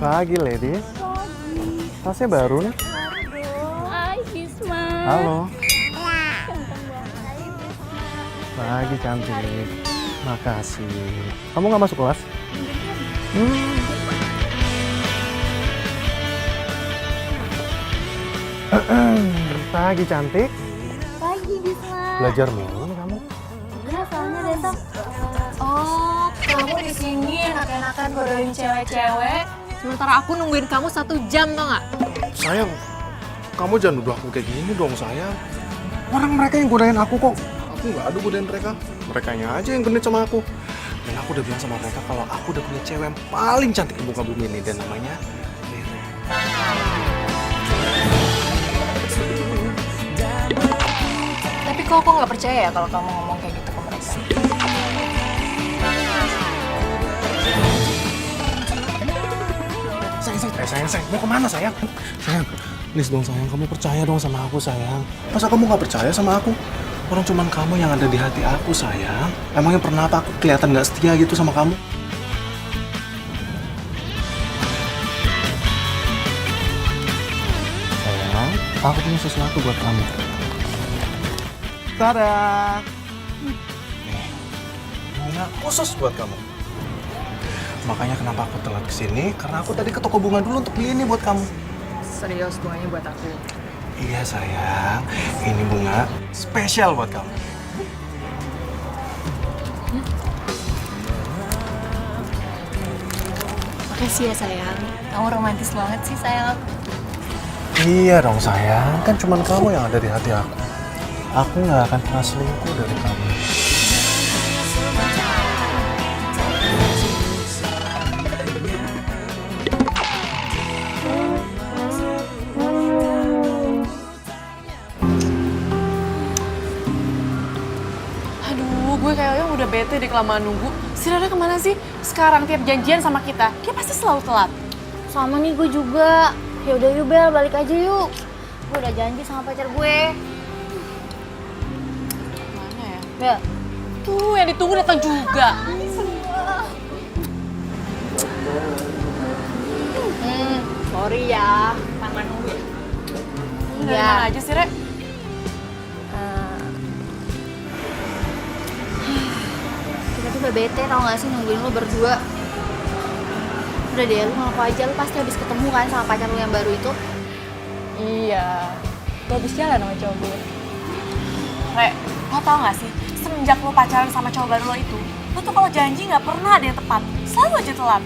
Pagi, ladies. Tasnya baru nih. Hai, Bisma. Halo. Pagi, cantik. Makasih. Kamu nggak masuk kelas? Pagi, cantik. Pagi, Bisma. Belajar mulu nih kamu. Iya, soalnya besok. Oh, kamu di sini enak-enakan godain cewek-cewek. Sementara aku nungguin kamu 1 jam, tau nggak? Sayang, kamu jangan nuduh aku kayak gini dong, sayang. Orang mereka yang godain aku kok. Aku nggak ada godain mereka. Merekanya aja yang genit sama aku. Dan aku udah bilang sama mereka kalau aku udah punya cewek yang paling cantik di muka bumi ini. Dan namanya Rere. Tapi kok aku nggak percaya ya kalau kamu ngomong kayak gitu ke mereka. Sayang, mau kemana sayang? Sayang, please dong sayang, kamu percaya dong sama aku sayang. Masa kamu nggak percaya sama aku? Orang cuman kamu yang ada di hati aku sayang. Emangnya pernah apa aku kelihatan nggak setia gitu sama kamu? Sayang, aku punya sesuatu buat kamu. Tada! Nih, bunga khusus buat kamu. Makanya kenapa aku telat kesini, karena aku tadi ke toko bunga dulu untuk beli ini buat kamu. Serius, bunganya buat aku. Iya sayang, ini bunga spesial buat kamu. Makasih ya, sayang. Kamu romantis banget sih, sayang. Iya dong sayang, kan cuma kamu yang ada di hati aku. Aku nggak akan pernah selingkuh dari kamu. Aduh, gue kayaknya udah bete deh kelamaan nunggu. Si Rara kemana sih? Sekarang tiap janjian sama kita, dia pasti selalu telat. Sama nih gue juga. Ya udah yuk Bel, balik aja yuk. Gue udah janji sama pacar gue. Mana ya? Bel. Tuh, yang ditunggu datang juga. Sorry ya, tangan nunggu ya. Dari mana aja sih, Re? Kita tuh udah bete tau gak sih nungguin lo berdua. Udah deh, lu ngaku aja, lu pasti habis ketemu kan sama pacar lu yang baru itu. Iya, gue habis jalan sama cowok gue. Re, lo tau gak sih, semenjak lo pacaran sama cowok baru lo itu, lo tuh kalau janji gak pernah ada yang tepat, selalu aja telat.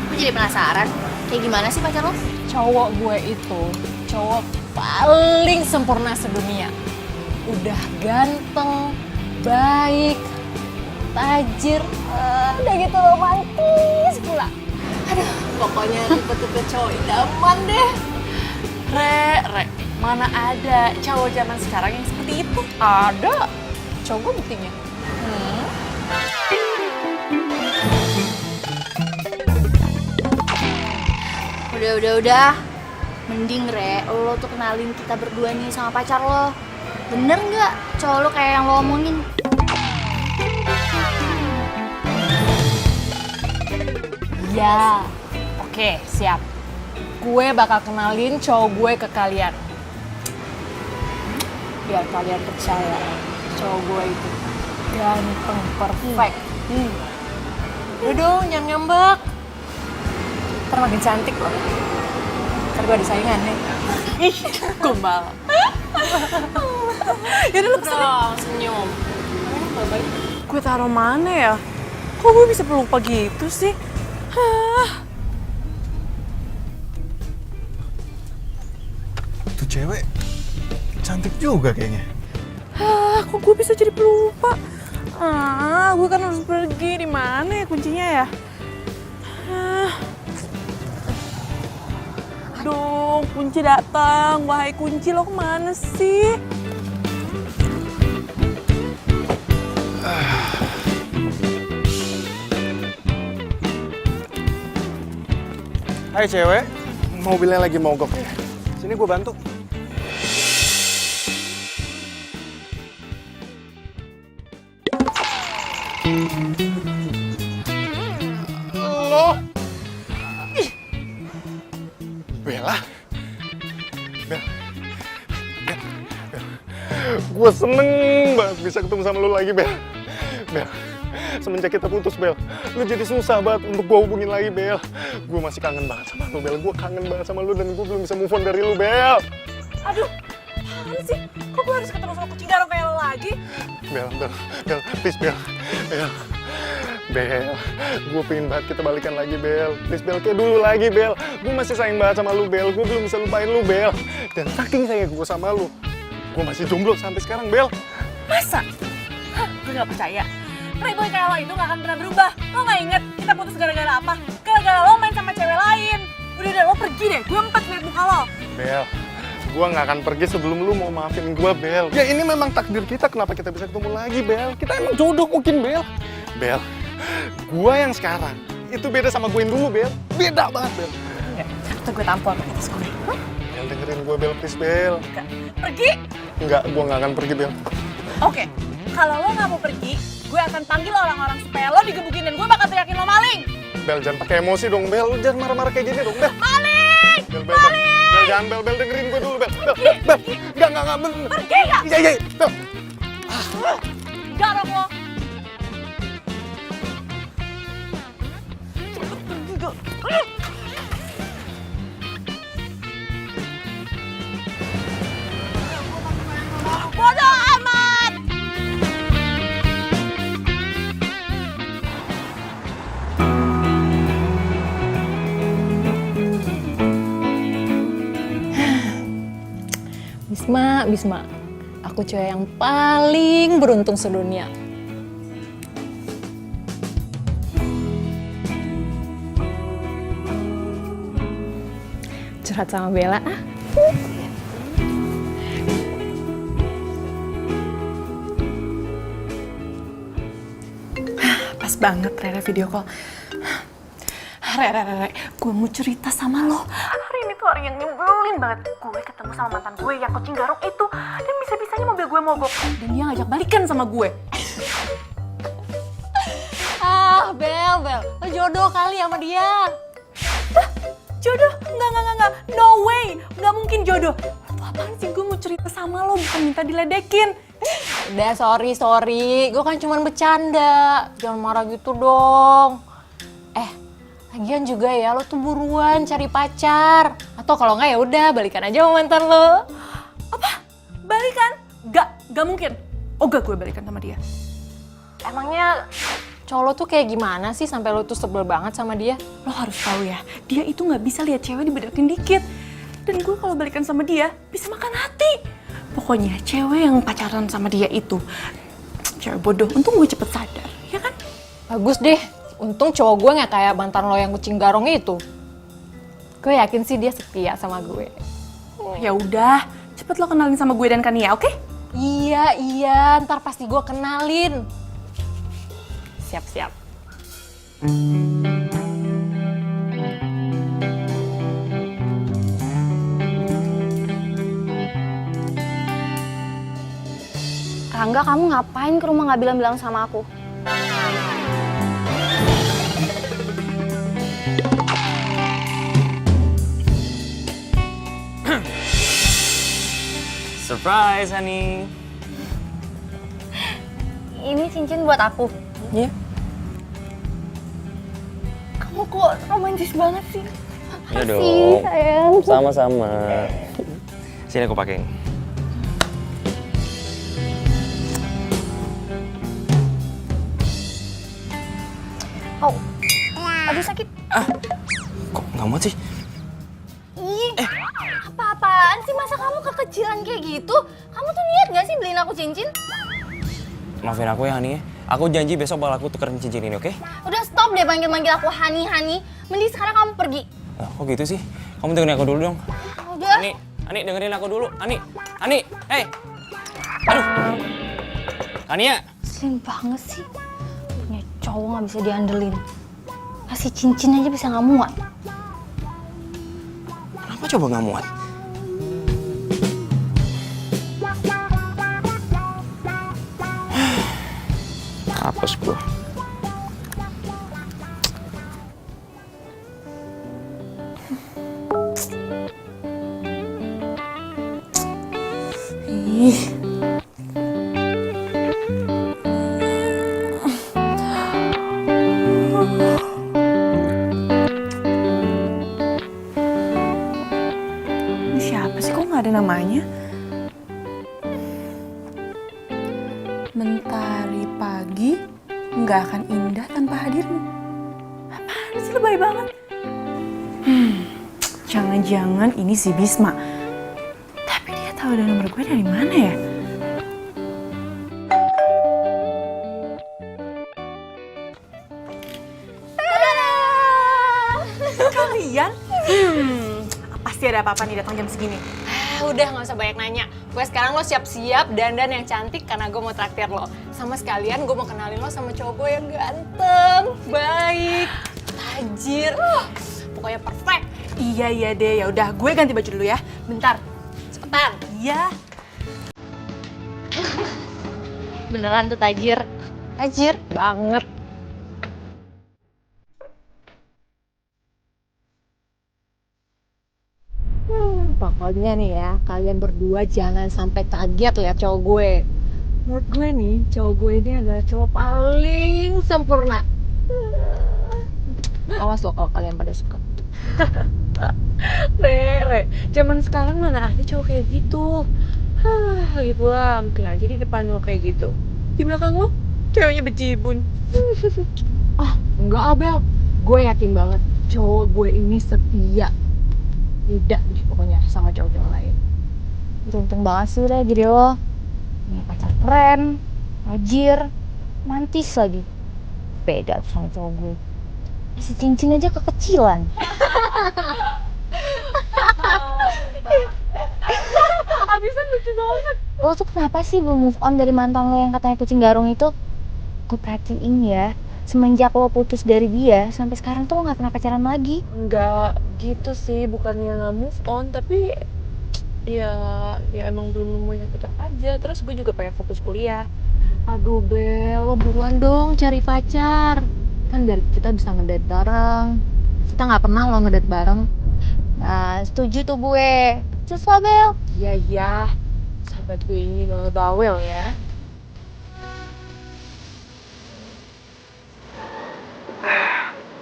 Gue jadi penasaran, kayak gimana sih pacar lu? Cowok gue itu, cowok paling sempurna sedunia. Udah ganteng, baik, tajir, udah gitu romantis pula. Aduh, pokoknya tipe-tipe cowok idaman deh. Re, mana ada cowok zaman sekarang yang seperti itu? Ada. Cowok gue buktinya. Udah. Mending Re, lo tuh kenalin kita berdua nih sama pacar lo. Bener nggak cowok lo kayak yang lo omongin? Ya, oke, siap. Gue bakal kenalin cowok gue ke kalian. Biar kalian percaya, cowok gue itu ganteng, perfect. Udah dong, jangan ngambek. Ntar makin cantik loh. Ntar gue ada saingan nih. Ih, gombal. Yaudah lu pesen dong, senyum. Gue taruh mana ya? Kok gue bisa pelupa gitu sih? Tuh cewek cantik juga kayaknya. Kok gue bisa jadi pelupa? Gue kan harus pergi. Di mana ya kuncinya ya? Aduh, kunci datang. Wahai kunci, lo kemana sih? Hai cewek, mobilnya lagi mogok ya. Sini gue bantu. Lo Gue seneng banget bisa ketemu sama lu lagi, Bel. Bel, semenjak kita putus, Bel, lu jadi susah banget untuk gue hubungin lagi, Bel. Gue masih kangen banget sama lu, Bel. Gue kangen banget sama lu dan gue belum bisa move on dari lu, Bel. Aduh, apaan sih? Kok gue harus ketemu sama kucing garong kayak lo lagi? Bel, please, Bel. Bel, gue pengen banget kita balikan lagi, Bel. Please, Bel, kayak dulu lagi, Bel. Gue masih sayang banget sama lu, Bel. Gue belum bisa lupain lu, Bel. Dan saking sayang gue sama lu, gue masih jomblo sampai sekarang, Bel. Masa? Hah, gue gak percaya. Playboy kayak lo itu gak akan pernah berubah. Lo gak inget kita putus gara-gara apa? Gara-gara lo main sama cewek lain. Udah, lo pergi deh. Gue empat liat muka lo. Bel, gue gak akan pergi sebelum lu mau maafin gue, Bel. Ya ini memang takdir kita, kenapa kita bisa ketemu lagi, Bel? Kita emang jodoh mungkin, Bel. Bel, gue yang sekarang itu beda sama gue yang dulu, Bel. Beda banget, Bel. Enggak, atau gue tampol pakai tas gue. Bel, dengerin gue, Bel, please, Bel. Enggak. Pergi? Enggak, gue gak akan pergi, Bel. Oke, kalau lo gak mau pergi, gue akan panggil orang-orang supaya lo digebukin dan gue bakal teriakin lo maling. Bel, jangan pakai emosi dong, Bel. Lu jangan marah-marah kayak gini dong, Bel. Maling! Bel, Bel, jangan, Bel, dengerin gue dulu, Bel. Bel, enggak, bener. Pergi gak? Iya, Bel. Garong lo. Bodoh amat! Bisma, aku cewek yang paling beruntung sedunia. Curhat sama Bella ah. Pas banget Rere video call. Rere, gue mau cerita sama lo. Hari ini tuh hari yang nyebelin banget. Gue ketemu sama mantan gue yang kucing garong itu. Dan bisa-bisanya mobil gue mogok. Dan dia ngajak balikan sama gue. Ah, Bel, lo jodoh kali sama dia. Jodoh? Enggak. No way. Enggak mungkin jodoh. Lo apaan sih? Gue mau cerita sama lo, bukan minta diledekin. Udah, sorry. Gue kan cuma bercanda. Jangan marah gitu dong. Lagian juga ya, lo tuh buruan cari pacar. Atau kalau nggak ya udah balikan aja sama mantan lo. Apa? Balikan? Gak mungkin. Oh gak, gue balikan sama dia. Emangnya cowok lo tuh kayak gimana sih sampai lo tuh sebel banget sama dia? Lo harus tahu ya, dia itu nggak bisa lihat cewek dibedakin dikit. Dan gue kalau balikan sama dia, bisa makan hati. Pokoknya cewek yang pacaran sama dia itu cewek bodoh. Untung gue cepet sadar, ya kan? Bagus deh. Untung cowok gue nggak kayak mantan lo yang kucing garong itu. Gue yakin sih dia setia sama gue. Ya udah, cepet lo kenalin sama gue dan Kania, oke? Iya, ntar pasti gue kenalin. Siap. Rangga, kamu ngapain ke rumah nggak bilang-bilang sama aku? Surprise, honey. Ini cincin buat aku. Iya. Kamu kok romantis banget sih? Iya Makasih, dong. sayang. Sama-sama. Sini aku pakein. Oh, aduh sakit. Kok nggak muat sih? Ih, apa-apaan sih, masa kamu kekecilan kayak gitu? Kamu tuh niat gak sih beliin aku cincin? Maafin aku ya, honey. Aku janji besok bakal aku tukerin cincin ini, oke? Udah stop deh manggil-manggil aku Hani. Mending sekarang kamu pergi. Kok gitu sih? Kamu dengerin aku dulu dong. Udah. Ani dengerin aku dulu. Ani, hey. Aduh. Ania. Slim banget sih. Punya cowok gak bisa diandelin. Kasih cincin aja bisa gak muat. Kenapa coba nggak muat? Hapus gua. Ih, sih, lebay banget. Jangan-jangan ini si Bisma. Tapi dia tahu ada nomor gue dari mana ya? Kalian? Pasti ada apa-apa nih datang jam segini. Udah nggak usah banyak nanya. Gue sekarang lo siap-siap dandan yang cantik karena gue mau traktir lo. Sama sekalian gue mau kenalin lo sama cowok gue yang ganteng, baik, tajir, pokoknya perfect. Iya deh, ya udah gue ganti baju dulu ya. Bentar. Cepetan. Iya. Beneran tuh tajir. Tajir banget. Pokoknya nih ya, kalian berdua jangan sampai kaget lihat cowok gue. Menurut gue nih, cowok gue ini adalah cowok paling sempurna. Awas loh kalau kalian pada suka. Re, zaman sekarang mana ada cowok kayak gitu. Gitu lah, mungkin aja di depan lo kayak gitu. Di belakang lo, ceweknya bejibun. Enggak Abel, gue yakin banget cowok gue ini setia. Tidak deh pokoknya sama cowok-cowok lain. Beruntung banget sih Re jadi lo. Punya pacar keren, tajir, mantis lagi. Beda tuh sama cowok gue. Si cincin aja kekecilan. Abisan lucu banget. Lo tuh kenapa sih belum move on dari mantan lo yang katanya kucing garong itu? Gue perhatiin ya, semenjak lo putus dari dia, sampai sekarang tuh lo gak pernah pacaran lagi. Enggak gitu sih, bukannya nggak move on, tapi ya emang belum nemu yang cocok aja. Terus gue juga pengen fokus kuliah. Aduh Bel, lo buruan dong cari pacar. Kan biar kita bisa ngedate bareng. Kita nggak pernah lo ngedate bareng. Nah, setuju tuh gue. Cus lah, Bel. Ya, sahabat gue ini gak bawel ya.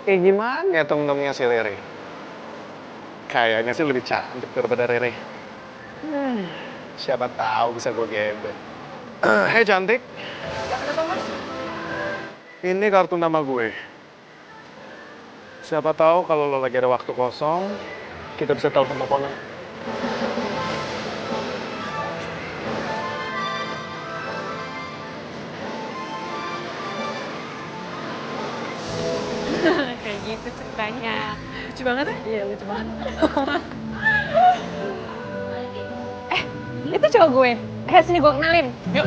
Kayak gimana ya temen-temennya si Rere? Kayaknya sih lebih cantik daripada Rere. Siapa tahu bisa gue gebet. Hei cantik. Ini kartu nama gue. Siapa tahu kalau lo lagi ada waktu kosong, kita bisa telepon-teleponan. Kayak gitu ceritanya. Lucu banget ya? Iya, lucu banget. Itu cowok gue. Sini gue kenalin. Yuk.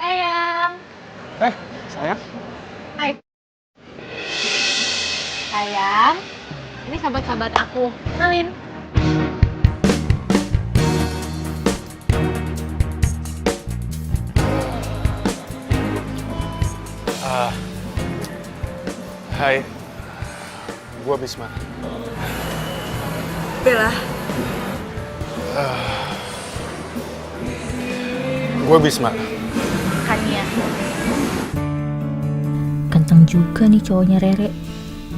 Sayang. Sayang. Sayang. Ini sahabat-sahabat aku. Kenalin. Hai. Gue Bisma. Bella. Gue Bisma. Kania. Ganteng juga nih cowoknya Rere.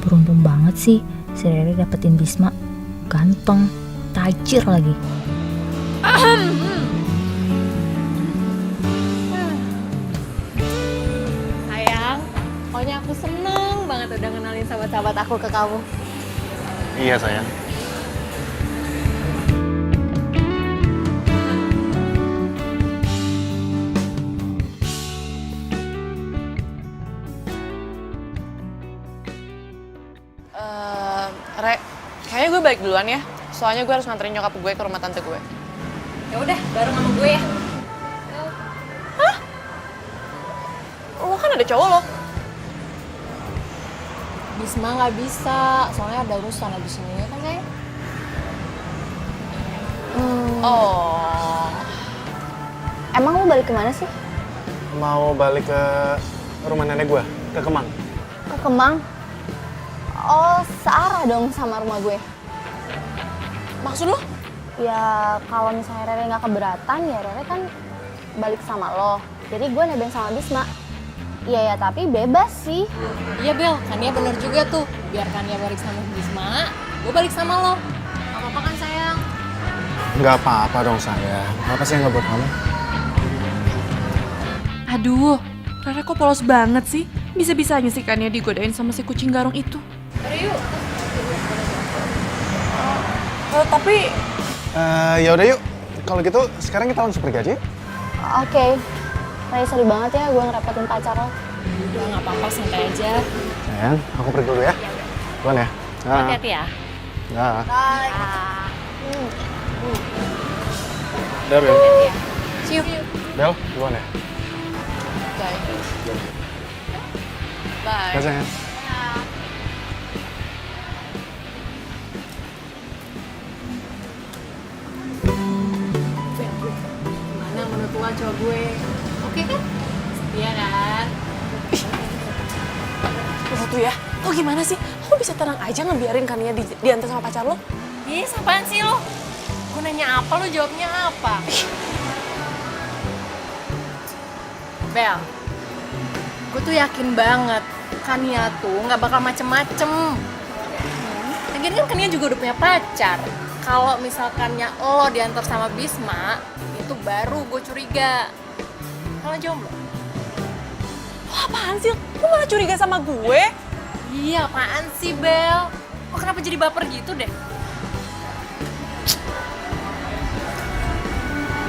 Beruntung banget sih si Rere dapetin Bisma. Ganteng, tajir lagi. Sayang. Pokoknya aku seneng banget udah kenalin sahabat-sahabat aku ke kamu. Iya sayang. Re, kayaknya gue balik duluan ya. Soalnya gue harus nganterin nyokap gue ke rumah tante gue. Ya udah, bareng sama gue ya. Lo kan ada cowok lo. Bisma nggak bisa, soalnya ada urusan abis ini ya kan sayang? Oh. Emang lo balik kemana sih? Mau balik ke rumah nenek gue, ke Kemang. Ke Kemang? Oh, searah dong sama rumah gue. Maksud lo? Ya, kalau misalnya Rere nggak keberatan, ya Rere kan balik sama lo. Jadi gue nebeng sama Bisma. Iya ya, tapi bebas sih. Iya Bel, Kania bener juga tuh. Biar Kania balik sama Bisma, gue balik sama lo. Gak apa-apa kan sayang? Nggak apa-apa dong sayang. Apa sih yang nggak buat kamu? Aduh, Rere kok polos banget sih? Bisa-bisanya sih kan ya digodain sama si kucing garong itu. Tapi Ya udah yuk. Kalau gitu sekarang kita langsung pergi aja. Yuk. Oke. Ray, sorry banget ya gue ngerepotin pacar lo. Udah nggak apa-apa, santai aja. Sayang, aku pergi dulu ya. Duluan ya. Hati-hati ya. Nah. Bye. Udah, Bel. See you. Bel, duluan ya. Bye. Bye, Bye. sayang. Gimana menurut lo cowok gue? Oke kan? Setia kan? lo tuh ya, lo gimana sih? Lo bisa tenang aja ngebiarin Kania diantar sama pacar lo? Ih, apaan sih lo? Gue nanya apa, lo jawabnya apa? Bel, gue tuh yakin banget Kania tuh nggak bakal macem-macem. Lagian kan Kania juga udah punya pacar. Kalau misalkannya lo diantar sama Bisma, itu baru gue curiga. Kalau jomblo? Lo apaan sih? Lo malah curiga sama gue? Iya, apaan sih Bel? Kok kenapa jadi baper gitu deh?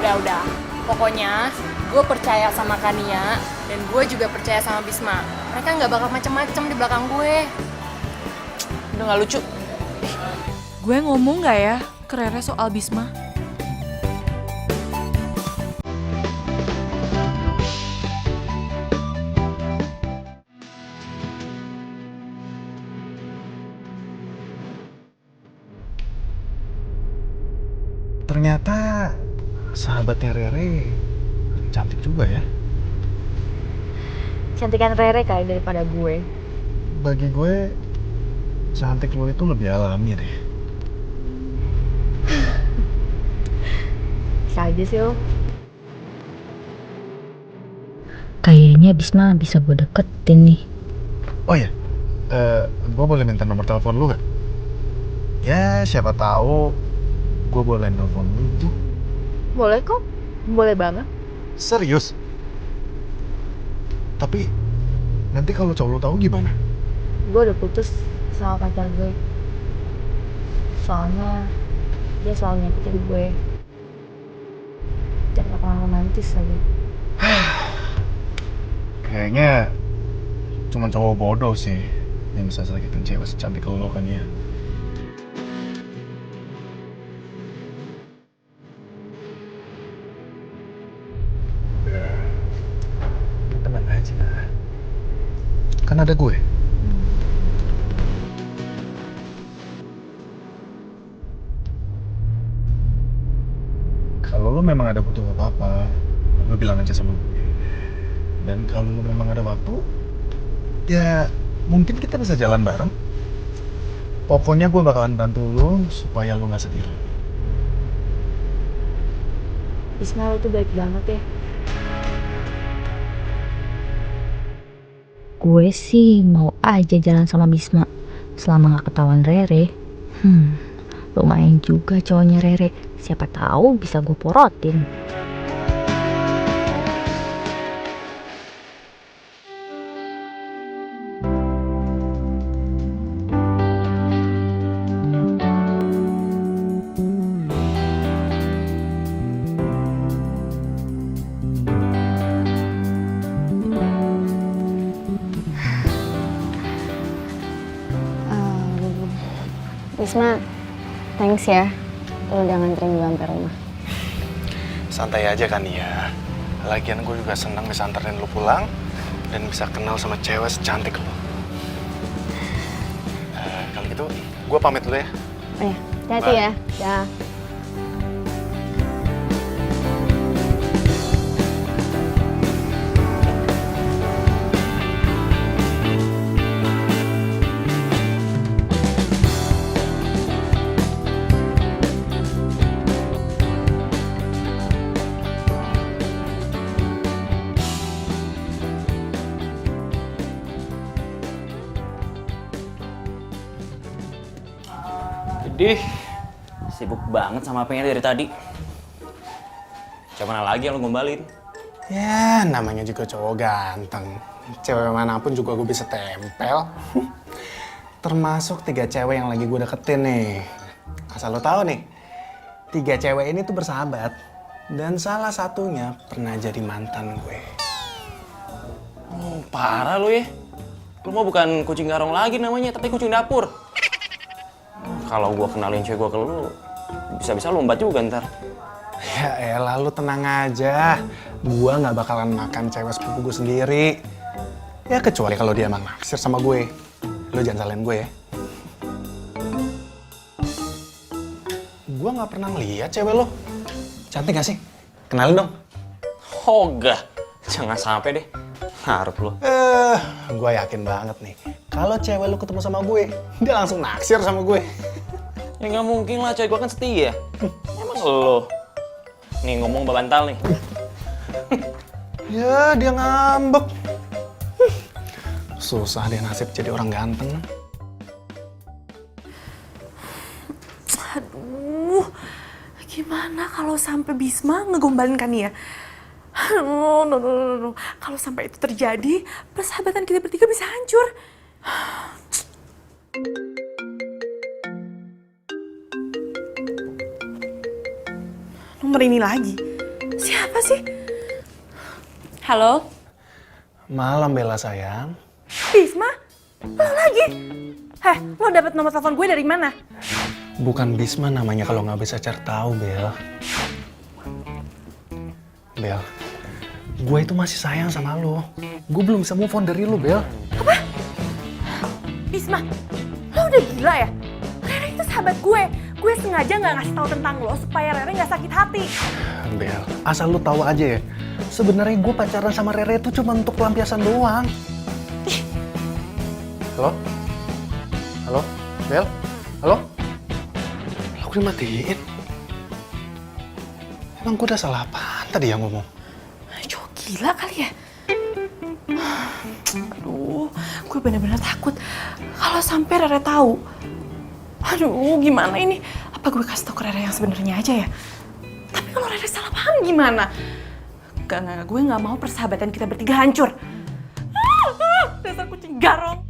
Udah. Pokoknya gue percaya sama Kania dan gue juga percaya sama Bisma. Mereka nggak bakal macem-macem di belakang gue. Udah gak lucu. Gue ngomong gak ya ke Rere soal Bisma? Ternyata sahabatnya Rere cantik juga ya. Cantikan Rere kali daripada gue. Bagi gue, cantik lo itu lebih alami deh. Bisa aja sih lo. Kayaknya Bisma bisa gue deketin nih. Oh ya, gue boleh minta nomor telepon lu gak? Ya, siapa tahu gue boleh nelfon lu tuh. Boleh kok. Boleh banget. Serius? Tapi nanti kalau cowok lu tahu gimana? Gue udah putus sama pacar gue. Soalnya dia selalu nyakitin gue. Dan gak pernah romantis lagi. Kayaknya cuma cowok bodoh sih yang bisa sakitin cewek secantik lo kan ya. Udah, lu tenang aja. Kan ada gue. Kalau lo memang ada butuh apa-apa, lo bilang aja sama gue. Dan kalau lo memang ada waktu, ya mungkin kita bisa jalan bareng. Pokoknya gue bakalan bantu lo supaya lo gak sedih. Bisma lo tuh baik banget ya. Gue sih mau aja jalan sama Bisma selama gak ketahuan Rere. Lumayan juga cowoknya Rere. Siapa tahu bisa gue porotin. Bisma, thanks ya. Lo udah nganterin gue sampai rumah. Santai aja kan ya. Lagian gue juga senang bisa anterin lo pulang dan bisa kenal sama cewek secantik lo. Kalau gitu, gue pamit dulu ya. Oh ya, hati-hati ya. Dah. Jadi sibuk banget sama apanya dari tadi. Coba mana lagi yang lu gombalin? Ya, namanya juga cowok ganteng. cewek manapun juga gue bisa tempel. Termasuk 3 cewek yang lagi gue deketin nih. Asal lo tahu nih, 3 cewek ini tuh bersahabat. Dan salah satunya pernah jadi mantan gue. Oh, parah lu ya. Lu mah bukan kucing garong lagi namanya, tapi kucing dapur. Kalau gua kenalin cewek gua ke lu, bisa-bisa lompat juga ntar. Ya elah, lu tenang aja. Gua nggak bakalan makan cewek sepupu gue sendiri. Ya kecuali kalau dia emang naksir sama gue. Lu jangan salahin gue ya. Gua nggak pernah ngeliat cewek lo. Cantik gak sih? Kenalin dong. Hoga, jangan sampai deh. Harap lu. Gue yakin banget nih. Kalau cewek lu ketemu sama gue, dia langsung naksir sama gue. Ya nggak mungkin lah, cewek gua kan setia. Emang lo. Nih ngomong babantal nih. Ya, dia ngambek. Susah deh nasib jadi orang ganteng. Aduh, gimana kalau sampai Bisma ngegombalin Kania? Aduh, no. Kalau sampai itu terjadi, persahabatan kita bertiga bisa hancur. Nomor ini lagi. Siapa sih? Halo? Malam Bella sayang. Bisma? Lo lagi? Lo dapet nomor telepon gue dari mana? Bukan Bisma namanya kalau nggak bisa cari tahu, Bel. Bel, gue itu masih sayang sama lo. Gue belum bisa move on dari lo, Bel. Apa? Bisma, lo udah gila ya? Rere itu sahabat gue. Gue sengaja nggak ngasih tahu tentang lo supaya Rere nggak sakit hati. Bel, asal lo tahu aja ya. Sebenarnya gue pacaran sama Rere itu cuma untuk pelampiasan doang. Halo? Halo? Bel? Halo? Aku dimatiin. Emang gue udah salah apaan tadi yang ngomong? Cowok gila kali ya? Aduh, gue bener-bener takut kalau sampai Rere tahu. Aduh, gimana ini? Apa gue kasih tau ke Rere yang sebenarnya aja ya? Tapi kalau Rere salah paham gimana? Gak, gue gak mau persahabatan kita bertiga hancur. Dasar kucing garong.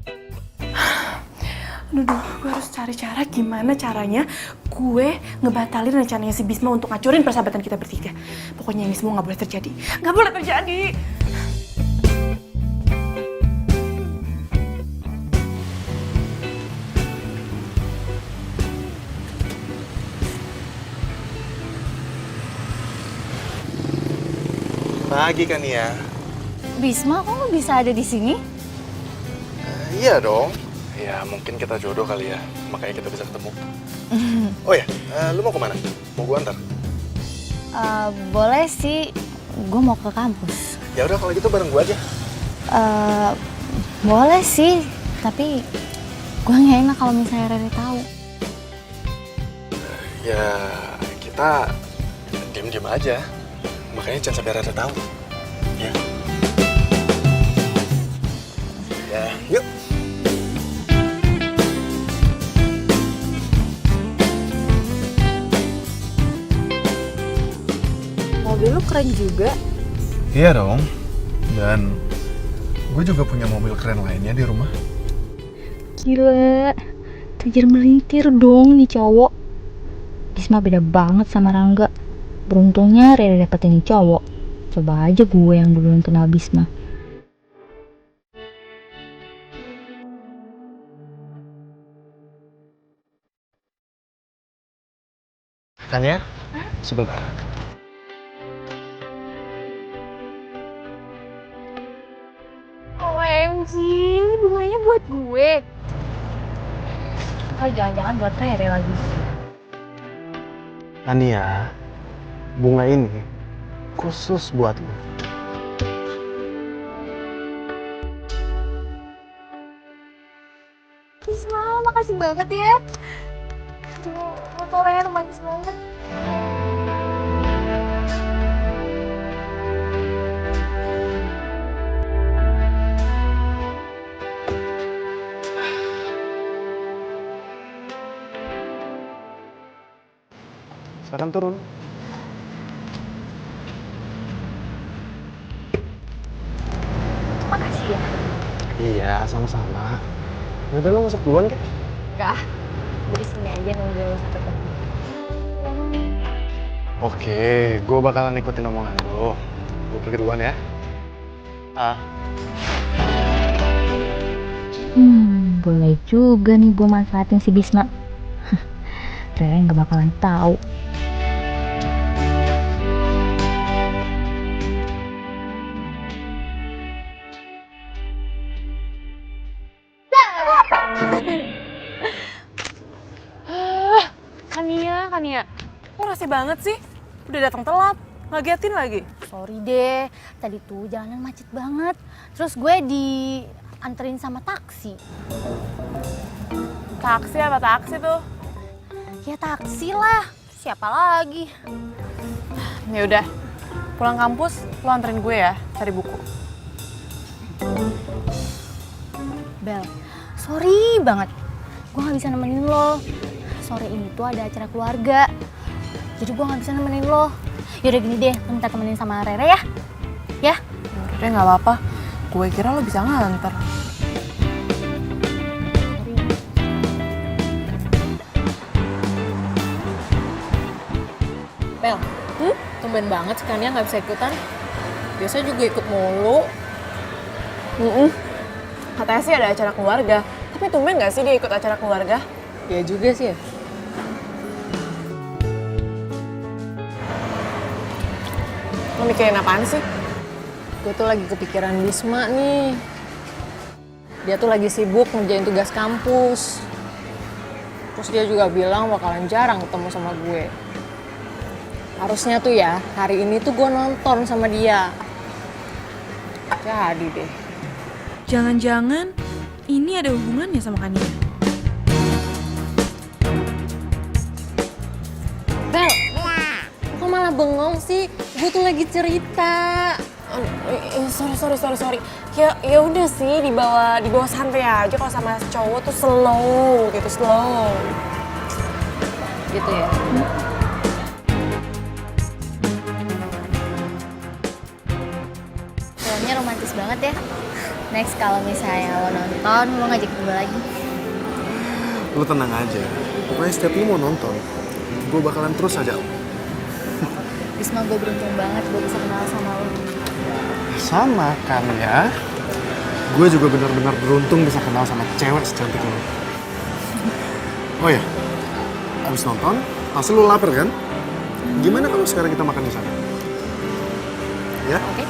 Aduh, gue harus cari cara gimana caranya gue ngebatalin rencananya si Bisma untuk ngancurin persahabatan kita bertiga. Pokoknya ini semua gak boleh terjadi. Gak boleh terjadi! Pagi kan ya? Bisma, kok lo bisa ada di sini? Iya dong. Ya mungkin kita jodoh kali ya, makanya kita bisa ketemu. Oh ya, lu mau kemana? Mau gua antar? Boleh sih, gue mau ke kampus. Ya udah kalau gitu bareng gua aja. Boleh sih, tapi gue nggak enak kalau misalnya Rere tahu. Ya kita diem-diem aja. Makanya jangan sampai Rere tahu. Ya. Ya, yuk. Mobil lu keren juga. Iya dong. Dan gue juga punya mobil keren lainnya di rumah. Gila, kejar melintir dong nih cowok. Bisma beda banget sama Rangga. Beruntungnya Rere dapetin nih cowok. Coba aja gue yang duluan kenal Bisma. Kan ya? Sebentar. OMG, ini bunganya buat gue. Oh, jangan-jangan buat Rere lagi. Tania, bunga ini khusus buat lo. Bisma, makasih banget ya. Tuh, motornya romantis banget. Sekarang turun. Makasih ya. Iya, sama-sama. Udah lo masuk duluan kan? Kak, dari sini aja nunggu sampai ketemu. Oke, gue bakalan ikutin omongan lo. Gue pergi duluan ya. Boleh juga nih gue manfaatin si Bisma. Rere nggak bakalan tahu. Kania. Kok rasih banget sih? Udah datang telat, ngagetin lagi. Sorry deh, tadi tuh jalanan macet banget. Terus gue dianterin sama taksi. Taksi apa taksi tuh? Ya taksi lah, siapa lagi? Ya udah, pulang kampus lo anterin gue ya cari buku. Bel, sorry banget. Gue gak bisa nemenin lo. Sore ini tuh ada acara keluarga. Jadi gue gak bisa nemenin lo. Yaudah gini deh, lo minta temenin sama Rere ya. Ya? Udah nggak apa-apa. Gue kira lo bisa nganter. Bel, tumben banget sih Kania nggak bisa ikutan. Biasanya juga ikut mulu. Katanya sih ada acara keluarga. Tapi tumben nggak sih dia ikut acara keluarga? Ya juga sih ya. Lo mikirin apaan sih? Gue tuh lagi kepikiran Bisma nih. Dia tuh lagi sibuk ngerjain tugas kampus. Terus dia juga bilang bakalan jarang ketemu sama gue. Harusnya tuh ya, hari ini tuh gue nonton sama dia. Jadi deh. Jangan-jangan ini ada hubungannya sama Kania. Bel, kok malah bengong sih? Gue tuh lagi cerita. Sorry. Ya udah sih dibawa santai aja kalau sama cowok tuh slow. Gitu ya. Filmnya romantis banget ya. Next kalau misalnya lo nonton, lo ngajak gue lagi. Lo tenang aja. Pokoknya setiap lo mau nonton, gue bakalan terus aja. Bisma, gue beruntung banget gue bisa kenal sama lo. Sama kan ya. Gue juga benar-benar beruntung bisa kenal sama cewek secantik lo. Oh ya, abis nonton, pasti lo lapar kan? Gimana kalau sekarang kita makan di sana? Ya? Oke.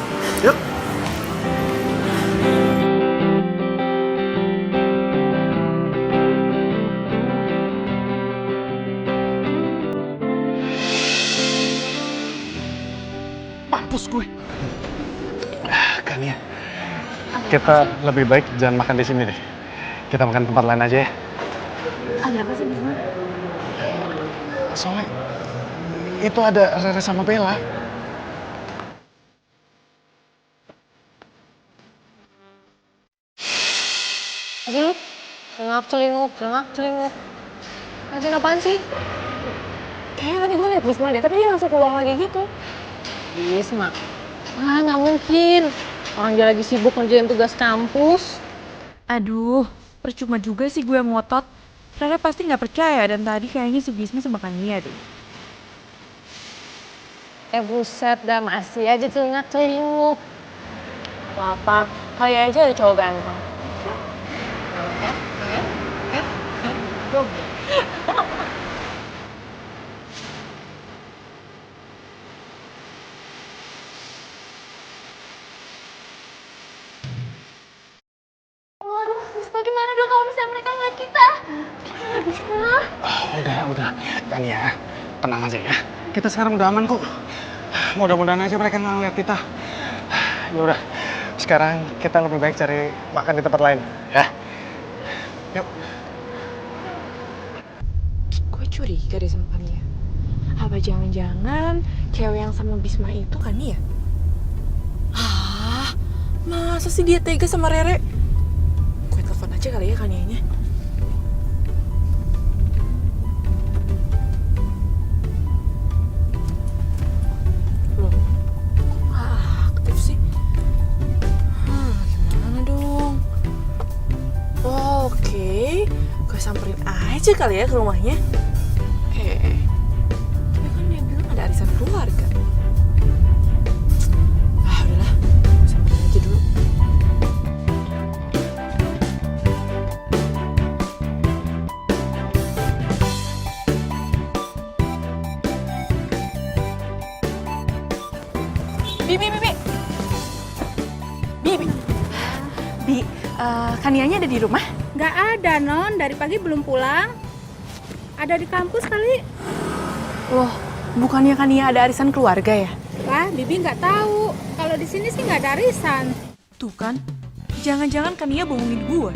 Yuk. Mampus gue. Kan ya. Kita lebih baik jangan makan di sini deh. Kita makan tempat lain aja ya. Ada apa sih Bisma? Soalnya itu ada Rere sama Bella. Aduh, celinguk. Ngasihin apaan sih? Kayaknya tadi gue liat Bisma deh, tapi dia langsung keluar lagi gitu. Bisma? Wah, nggak mungkin. Orang dia lagi sibuk ngerjain tugas kampus. Aduh, percuma juga sih gue ngotot. Rara pasti nggak percaya dan tadi kayaknya si Bisma sama Kania deh. Buset dah, masih aja celinguk. Apa? Kali aja ada cowok ganteng. Bagaimana dong kalau misalnya mereka ngeliat kita? Udah. Kan ya, tenang aja ya. Kita sekarang udah aman kok. Mudah-mudahan aja mereka nggak ngeliat kita. Ya udah, sekarang kita lebih baik cari makan di tempat lain, ya. Yuk. Gue curiga deh sama Kania. Apa jangan-jangan cewek yang sama Bisma itu Kania? Ah, masa sih dia tega sama Rere? Gue telepon aja kali ya Kanianya. Loh, kok gak aktif sih? Gimana dong? samperin aja kali ya ke rumahnya. Tapi kan dia bilang ada arisan keluarga. Ah udahlah, samperin aja dulu. Bi, Kanianya ada di rumah? Nggak ada, Non. Dari pagi belum pulang. Ada di kampus kali. Loh, bukannya Kania ada arisan keluarga ya? Lah, Bibi nggak tahu. Kalau di sini sih nggak ada arisan. Tuh kan, jangan-jangan Kania bohongin gue.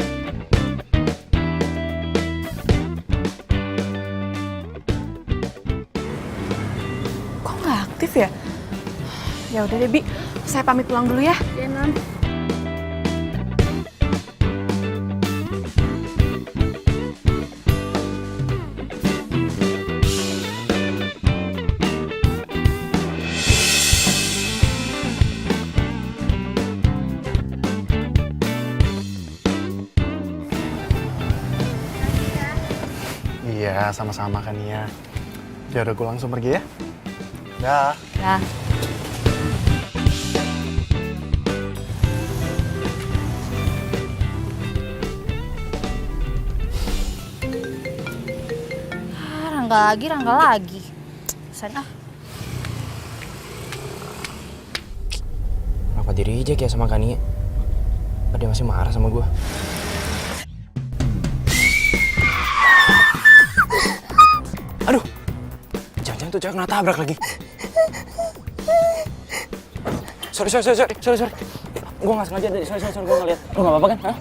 Kok nggak aktif ya? Ya udah deh, Bi. Saya pamit pulang dulu ya. Ya, Non. Iya, sama-sama kan ya. Ya udah gue langsung pergi ya. Dah. Nah, rangga lagi. Sen ah. Kenapa di reject ya sama Kania? Apa dia masih marah sama gue? Aduh, jangan-jangan tuh cewek kena tabrak lagi. Sorry. Gue nggak sengaja tadi. Sorry, gue nggak lihat. Lo nggak apa-apa kan? Hah?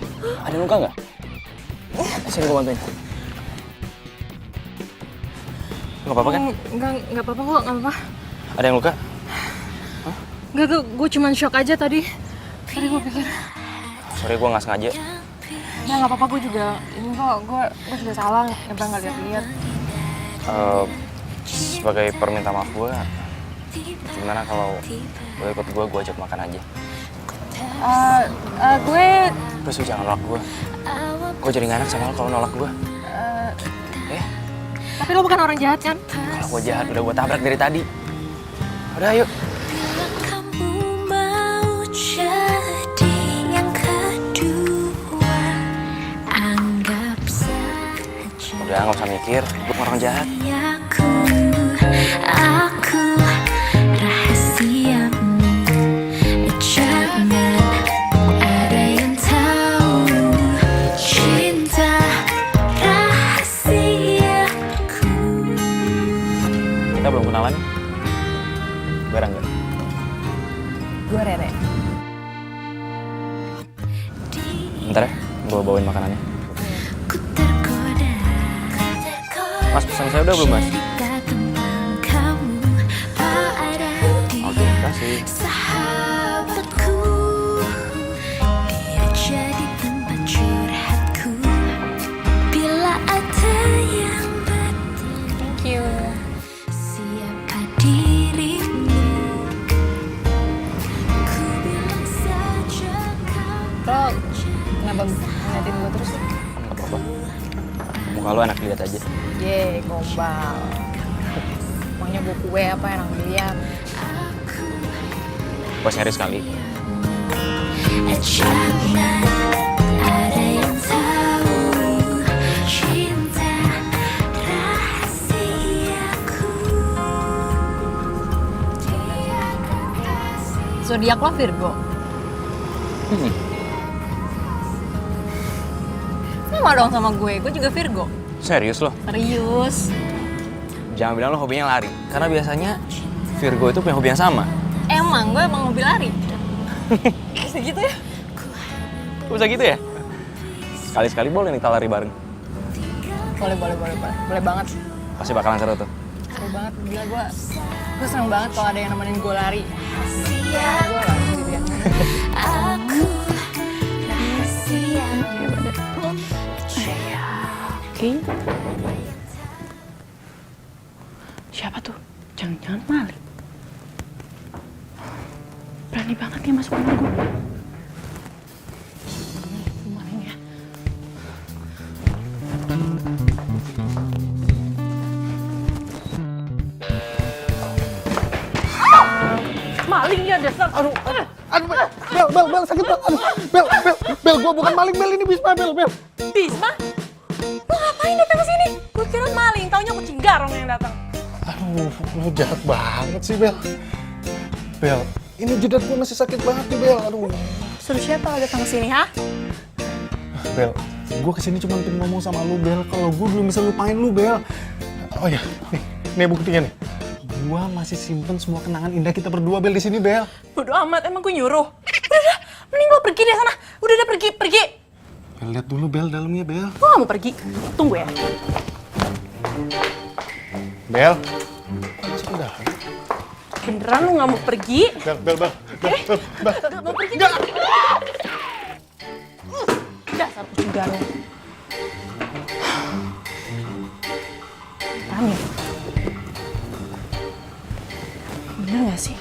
Ada luka nggak? Sini gue bantuin. Lo nggak apa-apa kan? Nggak apa-apa kok, nggak apa-apa. Ada yang luka? Nggak, gue cuman shock aja tadi. Tadi gue pikir. Sorry, gue nggak sengaja. Ya nggak apa-apa, gue juga. Ini kok, gue juga salah. Nyebrang nggak lihat-lihat. Sebagai perminta maaf gue, gimana kalau lo ikut gue ajak makan aja? Gue Please, lu jangan nolak gue. Gue jadi gak enak sama lo kalau nolak gue. tapi lo bukan orang jahat kan? Kalau gue jahat, udah gue tabrak dari tadi. Udah, ayo. Kamu mau jadi yang kedua, anggap saja Udah, gak usah mikir. Gue orang jahat. aku rahasiamu. Jangan ada yang tahu cinta rahasiaku. Kita belum kenalan. Gue Rangga. Gue Rere. Bentar ya, gue bawain makanannya. Ku tergoda. Mas, pesan saya udah belum, Mas? Oke, kasih. Sahabatku, dia jadi tempat curhatku. Bila ada yang bertanya, Thank you. siapa dirimu? Ku bilang saja kau. Lo kenapa ngeliatin gue terus sih? Gak apa-apa. Muka lo enak dilihat aja. Ye, gombal. Maunya gue kue apa yang dilihat? Gue serius kali. Jangan ada yang tahu cinta rahasiaku. Zodiak lo Virgo. Sama dong sama gue juga Virgo. Serius lo? Serius. Jangan bilang lo hobinya lari. Karena biasanya Virgo itu punya hobi yang sama. Emang gue emang hobi lari. Bisa gitu ya? Bisa gitu ya? Sekali-sekali boleh nih kita lari bareng. Boleh banget. Pasti bakalan seru tuh. Seru banget, gila gue seneng banget kalau ada yang nemenin gue lari. Gue lari sendirian. Aku rahasiamu. Oke. Siapa tuh? Jangan-jangan Malik. Berani banget dia masuk rumah gue. Kemana ya? maling ya dasar. Aduh, Bel, sakit banget. Aduh, Bel, gua bukan maling, Bel, ini Bisma, Bel. Bisma? Lu ngapain datang ke sini? Gue kira maling, taunya kucing garong yang datang. Aduh, lu jahat banget sih, Bel. Bel, ini jidat gua masih sakit banget nih, Bel. Aduh. Suruh siapa lo datang ke sini, ha? Bel, gua kesini cuma pengen ngomong sama lu, Bel. Kalau gua belum bisa lupain lu, Bel. Oh ya, nih buktinya nih. Gua masih simpen semua kenangan indah kita berdua, Bel, di sini, Bel. Bodo amat, emang gue nyuruh. Udah, mending lo pergi deh sana. Udah pergi. Bel, lihat dulu, Bel, dalamnya, Bel. Gue gak mau pergi. Tunggu ya. Bel. Sudah. Beneran lu gak mau pergi? Bel. Gak mau pergi? Dasar kucing garong. Paham ya? Bener gak sih?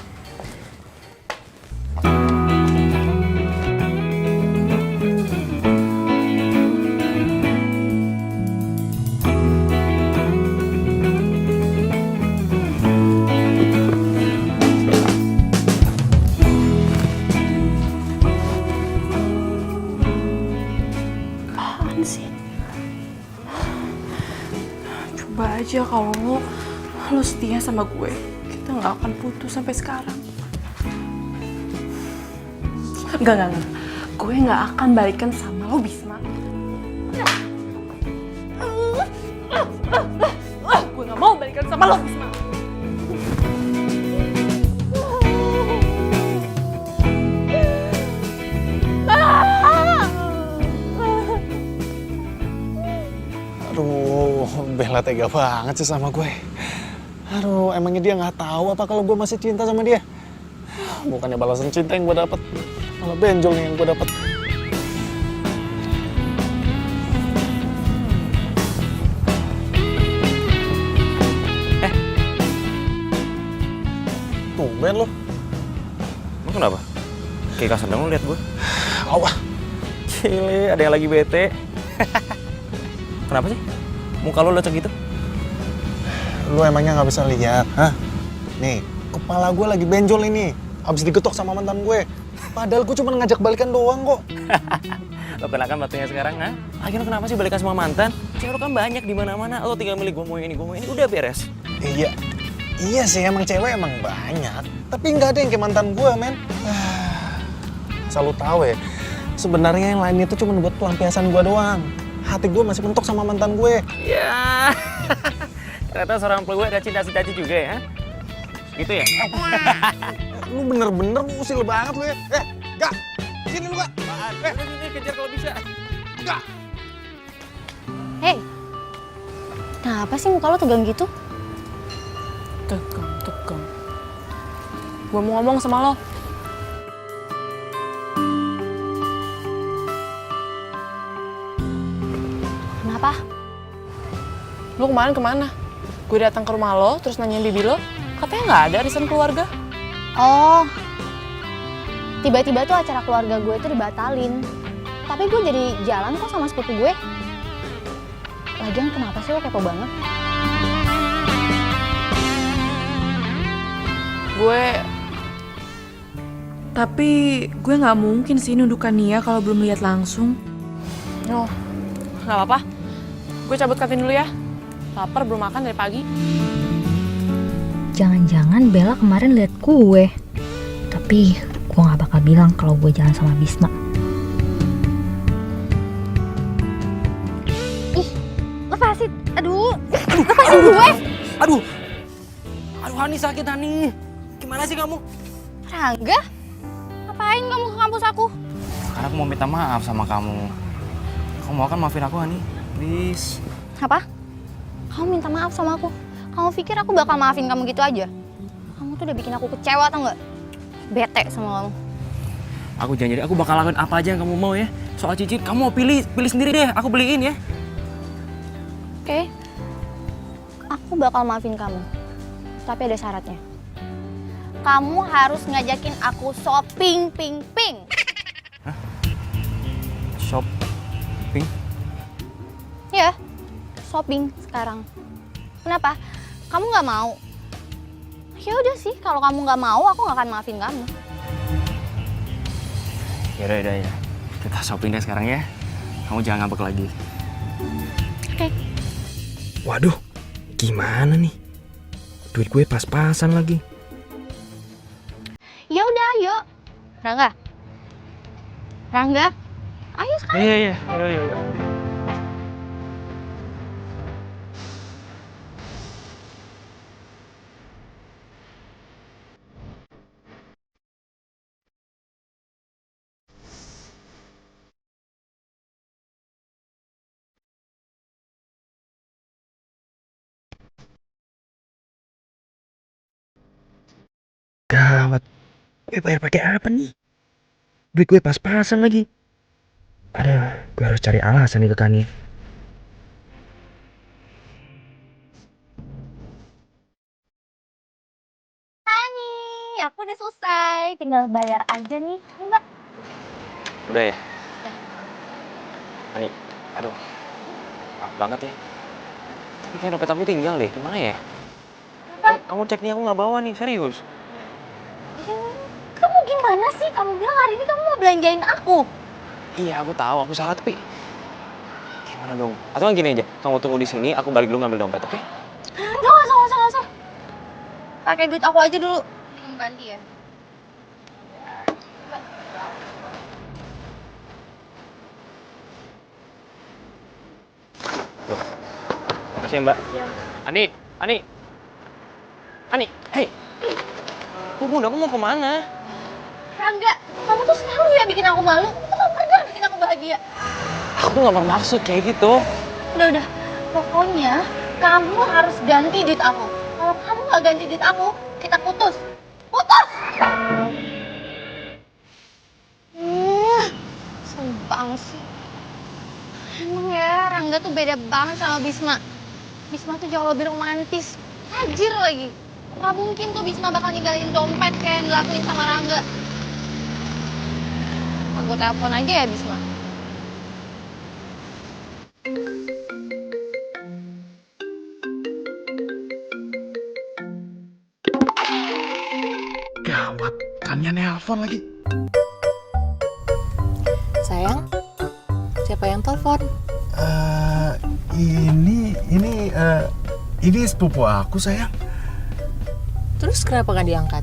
Apaan sih? Coba aja kalau lo setia sama gue, kita nggak akan putus sampai sekarang. Enggak. Gue nggak akan balikan sama lo, Bisma. Gue nggak mau balikan sama lo, Bisma. Aduh, Bella tega banget sih sama gue. Aduh, emangnya dia nggak tahu apa kalau gue masih cinta sama dia? Bukannya balasan cinta yang gue dapet, malah benjol nih yang gue dapet. Tumben lo. Lu kenapa? Kayak kasar dong lu liat gue. Awah. Cile, ada yang lagi bete. Kenapa sih? Muka lu lecek gitu? Lu emangnya nggak bisa lihat, hah? Nih, kepala gue lagi benjol ini. Abis digetok sama mantan gue. Padahal gue cuma ngajak balikan doang kok. Lo kenakan batunya sekarang, ha? Lagi lo kenapa sih balikan sama mantan? Cewek lo kan banyak di mana-mana. Lo tinggal milih gue mau ini, udah beres. Iya sih, emang cewek emang banyak. Tapi nggak ada yang kayak mantan gue, men. Asal lu tahu ya, sebenarnya yang lain itu cuma buat pelampiasan gue doang. Hati gue masih mentok sama mantan gue. Ya, ternyata seorang peluit ada cinta-cinta juga ya? Gitu ya? Lu bener-bener usil banget lu ya. Gak, sini lu gak. Ini kejar kalau bisa. Gak. Hei, kenapa sih muka lo tegang gitu? Tegang. Gue mau ngomong sama lo. Kenapa? Lo kemarin kemana? Gue datang ke rumah lo, terus nanyain bibi lo. Katanya nggak ada arisan keluarga. Oh, tiba-tiba tuh acara keluarga gue tuh dibatalin. Tapi gue jadi jalan kok sama sepupu gue. Lagian kenapa sih lo kepo banget? Tapi gue nggak mungkin sih nundukan Nia kalau belum lihat langsung. Oh, nggak apa-apa. Gue cabut kantin dulu ya. Lapar belum makan dari pagi. Jangan-jangan Bella kemarin lihat gue. Tapi gue gak bakal bilang kalau gue jalan sama Bisma. Ih, lepasin. Aduh, lepasin gue. Aduh, Hani sakit, Hani. Gimana sih kamu? Rangga, ngapain kamu ke kampus aku? Karena aku mau minta maaf sama kamu. Kamu mau kan maafin aku, Hani? Please. Apa? Kamu minta maaf sama aku? Kamu pikir aku bakal maafin kamu gitu aja? Kamu tuh udah bikin aku kecewa, tau nggak? Bete sama kamu. Aku janji, aku bakal lakuin apa aja yang kamu mau ya. Soal cicit, kamu mau pilih sendiri deh. Aku beliin ya. Oke. Aku bakal maafin kamu. Tapi ada syaratnya. Kamu harus ngajakin aku shopping, ping. Shopping? Ya, shopping sekarang. Kenapa? Kamu nggak mau? Ya udah sih, kalau kamu nggak mau, aku nggak akan maafin kamu. Yaudah ya. Kita shopping deh sekarang ya. Kamu jangan ngambek lagi. Oke. Waduh, gimana nih? Duit gue pas-pasan lagi. Ya udah, ayo. Rangga. Rangga. Ayo sekarang. Iya. Gawat. Gue bayar pakai apa nih? Duit gue pas-pasan lagi. Aduh, gue harus cari alasan nih ke Kani. Kani, aku udah selesai. Tinggal bayar aja nih. Ini, Mbak. Udah ya? Ani, aduh. Maaf banget ya. Tapi kayak dompet aku tinggal deh. Gimana ya? Kamu cek nih, aku nggak bawa nih, serius. Kamu gimana sih? Kamu bilang hari ini kamu mau belanjain aku. Iya, aku tahu, aku salah, tapi gimana dong? Atau gini aja, kamu tunggu di sini, aku balik dulu ngambil dompet, oke? Nggak usah. Pakai duit aku aja dulu. Ganti ya. Makasih ya, Mbak. Ani, hei. Bunda, kamu mau kemana? Rangga, kamu tuh selalu ya bikin aku malu. Kamu tuh gak pernah bikin aku bahagia. Aku nggak bermaksud kayak gitu. Udah. Pokoknya kamu harus ganti duit aku. Kalau kamu gak ganti duit aku, kita putus. Putus! Sumpah sih. Emang ya, Rangga tuh beda banget sama Bisma. Bisma tuh jauh lebih romantis. Tajir lagi. Gak mungkin tuh Bisma bakal ninggalin dompet kayak yang dilakuin sama Rangga. Aku telepon aja ya Bisma. Gawat, Tania nelpon lagi. Sayang, siapa yang telepon? Ini sepupu aku, sayang. Terus kenapa gak diangkat?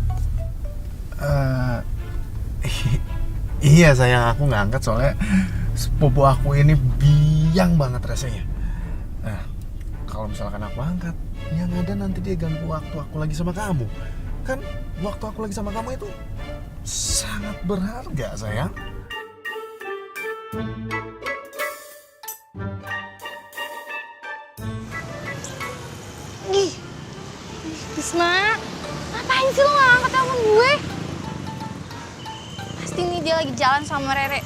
Iya, sayang, aku nggak angkat soalnya sepupu aku ini biang banget rasanya. Nah, kalau misalkan aku angkat, yang ada nanti dia ganggu waktu aku lagi sama kamu. Kan waktu aku lagi sama kamu itu sangat berharga, sayang. Bisma, ngapain sih lo gak angkat telepon gue? Pasti nih dia lagi jalan sama Rere.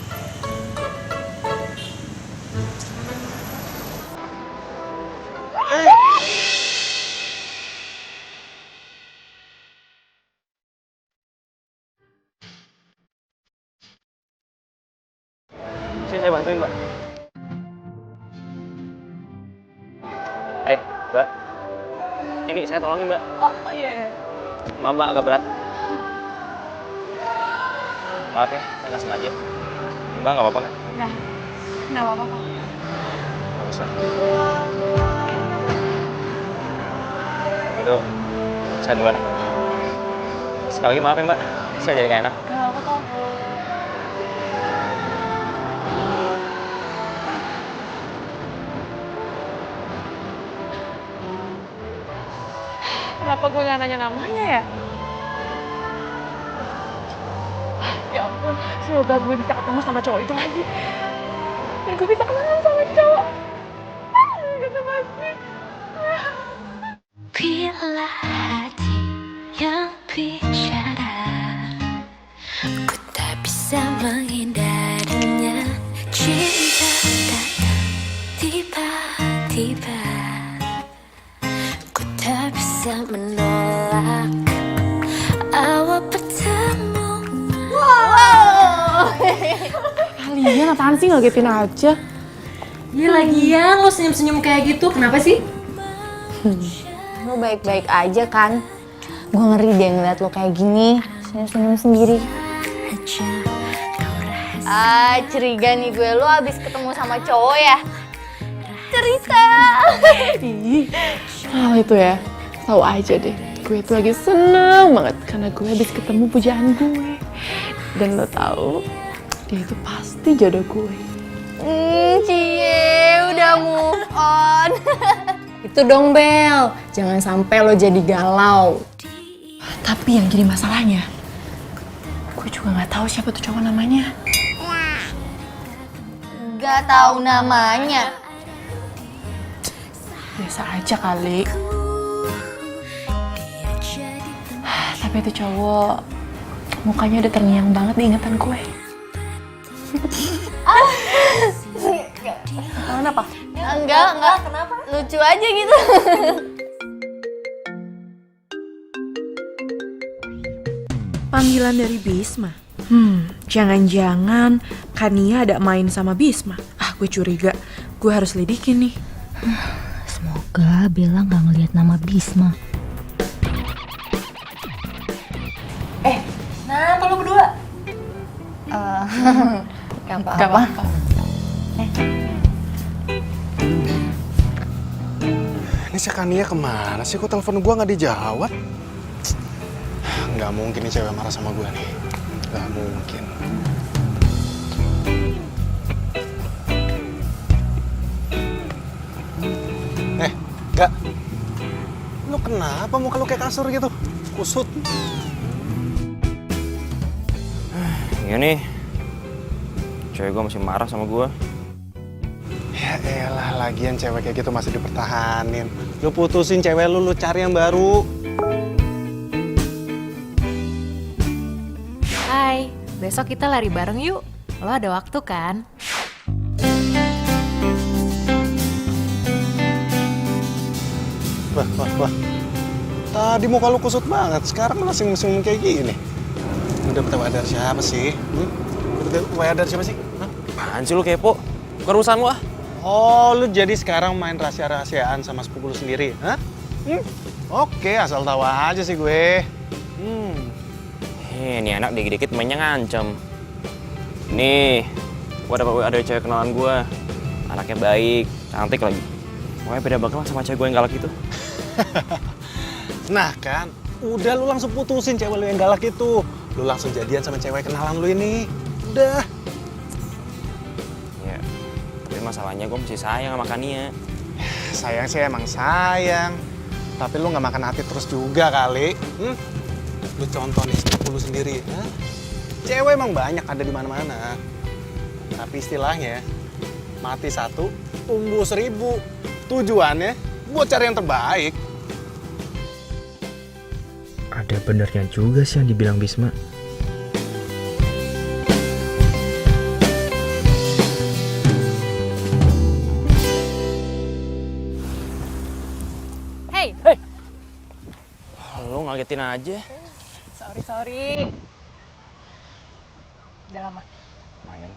Sini saya bantuin, Mbak. Mbak. Ini saya tolongin, Mbak. Oh iya. Maaf, Mbak, agak berat. Maaf ya, saya nggak sengaja. Mbak, nggak apa-apa kan? Nggak apa-apa kok. Bagus lah. Itu, saya duluan. Sekali lagi maaf ya, Mbak. Saya jadi nggak enak. Nggak apa-apa kok. Kenapa gue nggak nanya namanya ya? Ya ampun, semoga gue bisa ketemu sama cowok itu lagi. Dan gue bisa kenalan sama cowok. Gitu pasti. Bila hati yang bicara, ku tak bisa menghindarinya. Cinta datang tiba-tiba, ku tak bisa menolak awal pertemuan. Kalian apaan sih ngagetin aja? Iya lagian lo senyum-senyum kayak gitu, kenapa sih? Lo baik-baik aja kan? Gue ngeri deh ngeliat lo kayak gini, senyum-senyum sendiri. Curiga nih gue, lo abis ketemu sama cowok ya? Cerita. Oh itu ya, tahu aja deh. Gue tuh lagi seneng banget karena gue habis ketemu pujaan gue. Dan lo tahu, dia itu pasti jodoh gue. Cie, udah move on. Itu dong Bel, jangan sampai lo jadi galau. Tapi yang jadi masalahnya, gue juga nggak tahu siapa tuh cowok namanya. Gak tahu namanya. Biasa aja kali. Tapi itu cowok mukanya udah terngiang banget di ingatan gue. Kenapa? Enggak. Kenapa? Lucu aja gitu. Panggilan dari Bisma. Jangan-jangan Kania ada main sama Bisma. Gue curiga. Gue harus lidikin nih. Semoga Bella gak ngeliat nama Bisma. Nah, apa lo berdua? Gak apa-apa. Ini si Kania kemana sih? Kok telepon gue nggak dijawab? Nggak mungkin nih cewek marah sama gue nih. Nggak mungkin. Gak. Lu kenapa muka lu kayak kasur gitu? Kusut. Iya nih, cewek gue masih marah sama gue. Ya elah, lagian cewek kayak gitu masih dipertahanin. Lu putusin cewek lu cari yang baru. Hai, besok kita lari bareng yuk. Lo ada waktu kan? Wah. Tadi muka lu kusut banget, sekarang malah sing-sing kayak gini. Lu dapet WA dari siapa sih? Dapet WA dari siapa sih? Hah? Apaan sih lu kepo? Bukan urusan lu ah. Oh, lu jadi sekarang main rahasia-rahasiaan sama sepupu lu sendiri, hah? Oke, asal tahu aja sih gue. Ini anak dikit-dikit mainnya ngancem. Nih, gue dapet WA dari cewek kenalan gue. Anaknya baik, cantik lagi. Pokoknya beda banget lah sama cewek gue yang galak itu. Nah kan, udah lu langsung putusin cewek lu yang galak itu. Lu langsung jadian sama cewek kenalan lu ini. Udah. Ya, tapi masalahnya gue masih sayang sama Kania. Sayang sih emang sayang. Tapi lu nggak makan hati terus juga kali. Lu contoh nih sepupu lu sendiri. Hah? Cewek emang banyak ada di mana-mana. Tapi istilahnya, mati satu, tumbuh 1000. Tujuannya buat cari yang terbaik. Ada benernya juga sih yang dibilang Bisma. Hey, Lu ngagetin aja. sorry. Udah lama. Main.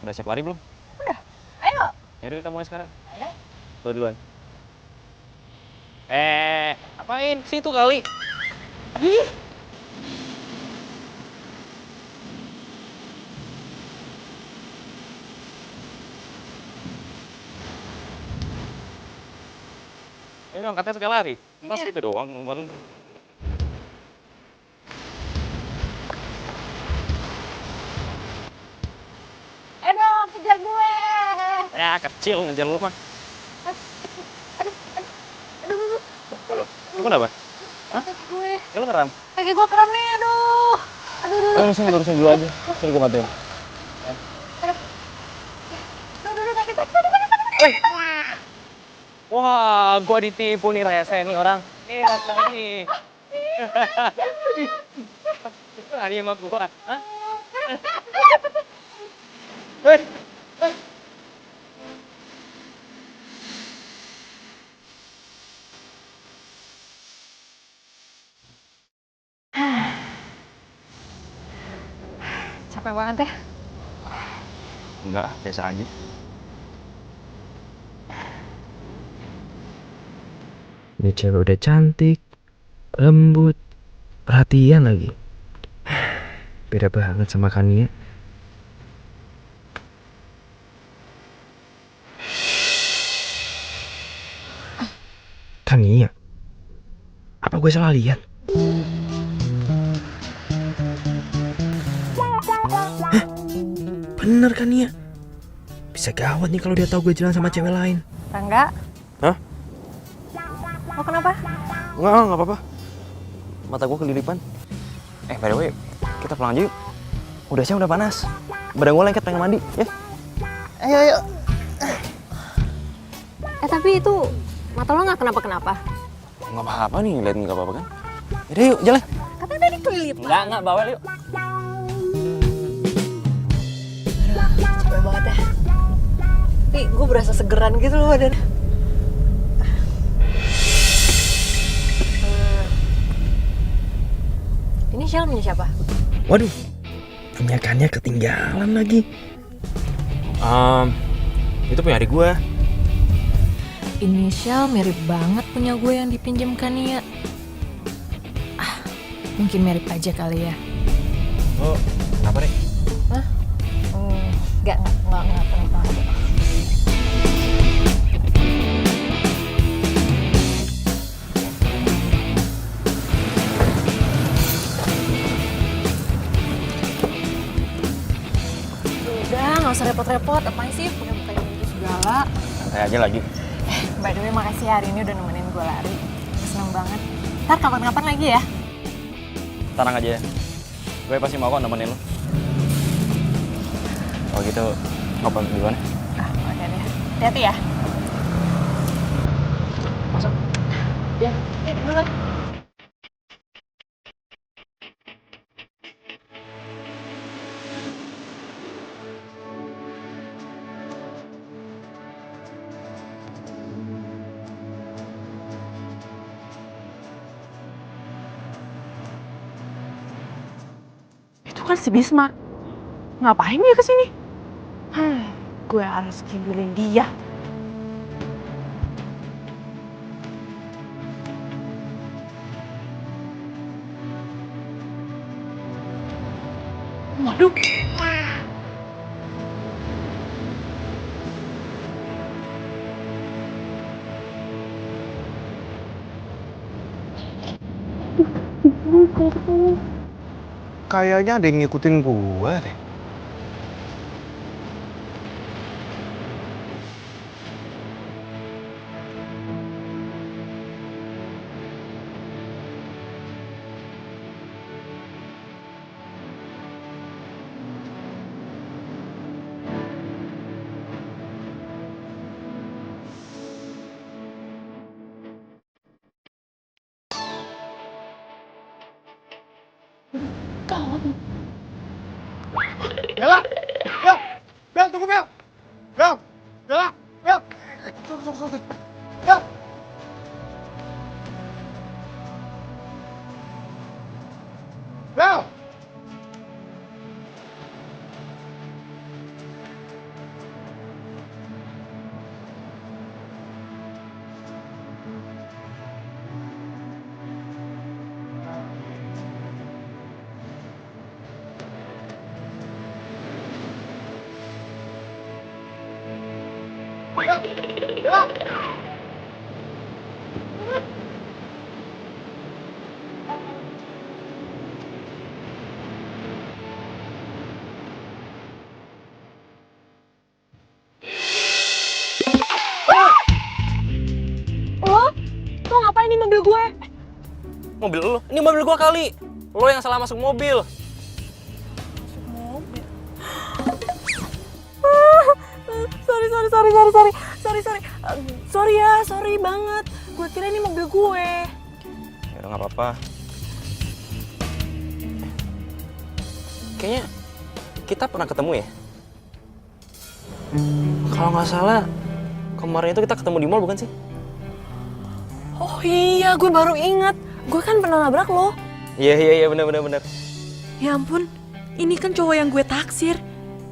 Udah siap lari belum? Udah, ayo. Yaudah kita mulai sekarang. Ayo. Lo duluan. Apain? Situ kali. Ayo dong, katanya sekali lari. Pas itu doang. Baru. Aduh, kejar gue. Ya, kecil ngejar lu mah. Lu kenapa? Hah? Gue. Ya lu ngeram? Kaki gue kram nih, aduh. Lurusin dulu aja. Sini gue matiin. Wah, gua ditipu nih rese nih orang. Nih, rese nih. Lari sama gua. Hah? Capek banget ya. Enggak, biasa aja. Ini cewek udah cantik, lembut, Perhatian lagi. Beda banget sama Kania. Kania? Apa gue salah lihat? Hah? Bener Kania. Bisa gawat nih kalau dia tahu gue jalan sama cewek lain. Rangga? Hah? Lo kenapa? Nggak apa-apa. Mata gue kelilipan. By the way, kita pulang aja yuk. Udah siang, udah panas. Badan gue lengket pengen mandi, ya? Ayo. Tapi itu mata lo nggak kenapa-kenapa? Nggak apa-apa nih, lihat nggak apa-apa kan? Yaudah yuk, jalan. Katanya tadi kelilip. Nggak, bawel yuk. Capek banget ya. Tapi gue berasa segeran gitu loh badan. Ini Shell punya siapa? Waduh, punya Kania ketinggalan lagi. Itu punya adik gue. Inisial mirip banget punya gue yang dipinjam Kania. Mungkin mirip aja kali ya. Oh, kenapa, Rek? Enggak kenapa. Udah, nggak usah repot-repot. Apaan sih punya bukain gitu segala. Santai aja lagi. By the way, makasih hari ini udah nemenin gue lari. Gue seneng banget. Ntar kapan-kapan lagi ya. Tenang aja ya. Gue pasti mau kok nemenin lo. Kalau gitu, ngobrol duluan ya. Oke deh. Hati-hati ya. Masuk. Ya, duluan. Itu kan si Bisma. Ngapain dia kesini? Gue harus kibulin dia. Waduh. Kayaknya ada yang ngikutin gua deh. Bella! Bel! Bel, tunggu Bel! Bel! Bella! Bel! Tunggu. Bel! Bel! Lo ngapain di mobil gue? Mobil lo? Ini mobil gua kali. Lo yang salah masuk mobil. Sorry banget. Gue kira ini mobil gue. Ya udah nggak apa-apa. Kayaknya kita pernah ketemu ya. Kalau nggak salah kemarin itu kita ketemu di mall bukan sih? Oh iya, gue baru ingat. Gue kan pernah nabrak lo. Iya benar. Ya ampun, ini kan cowok yang gue taksir.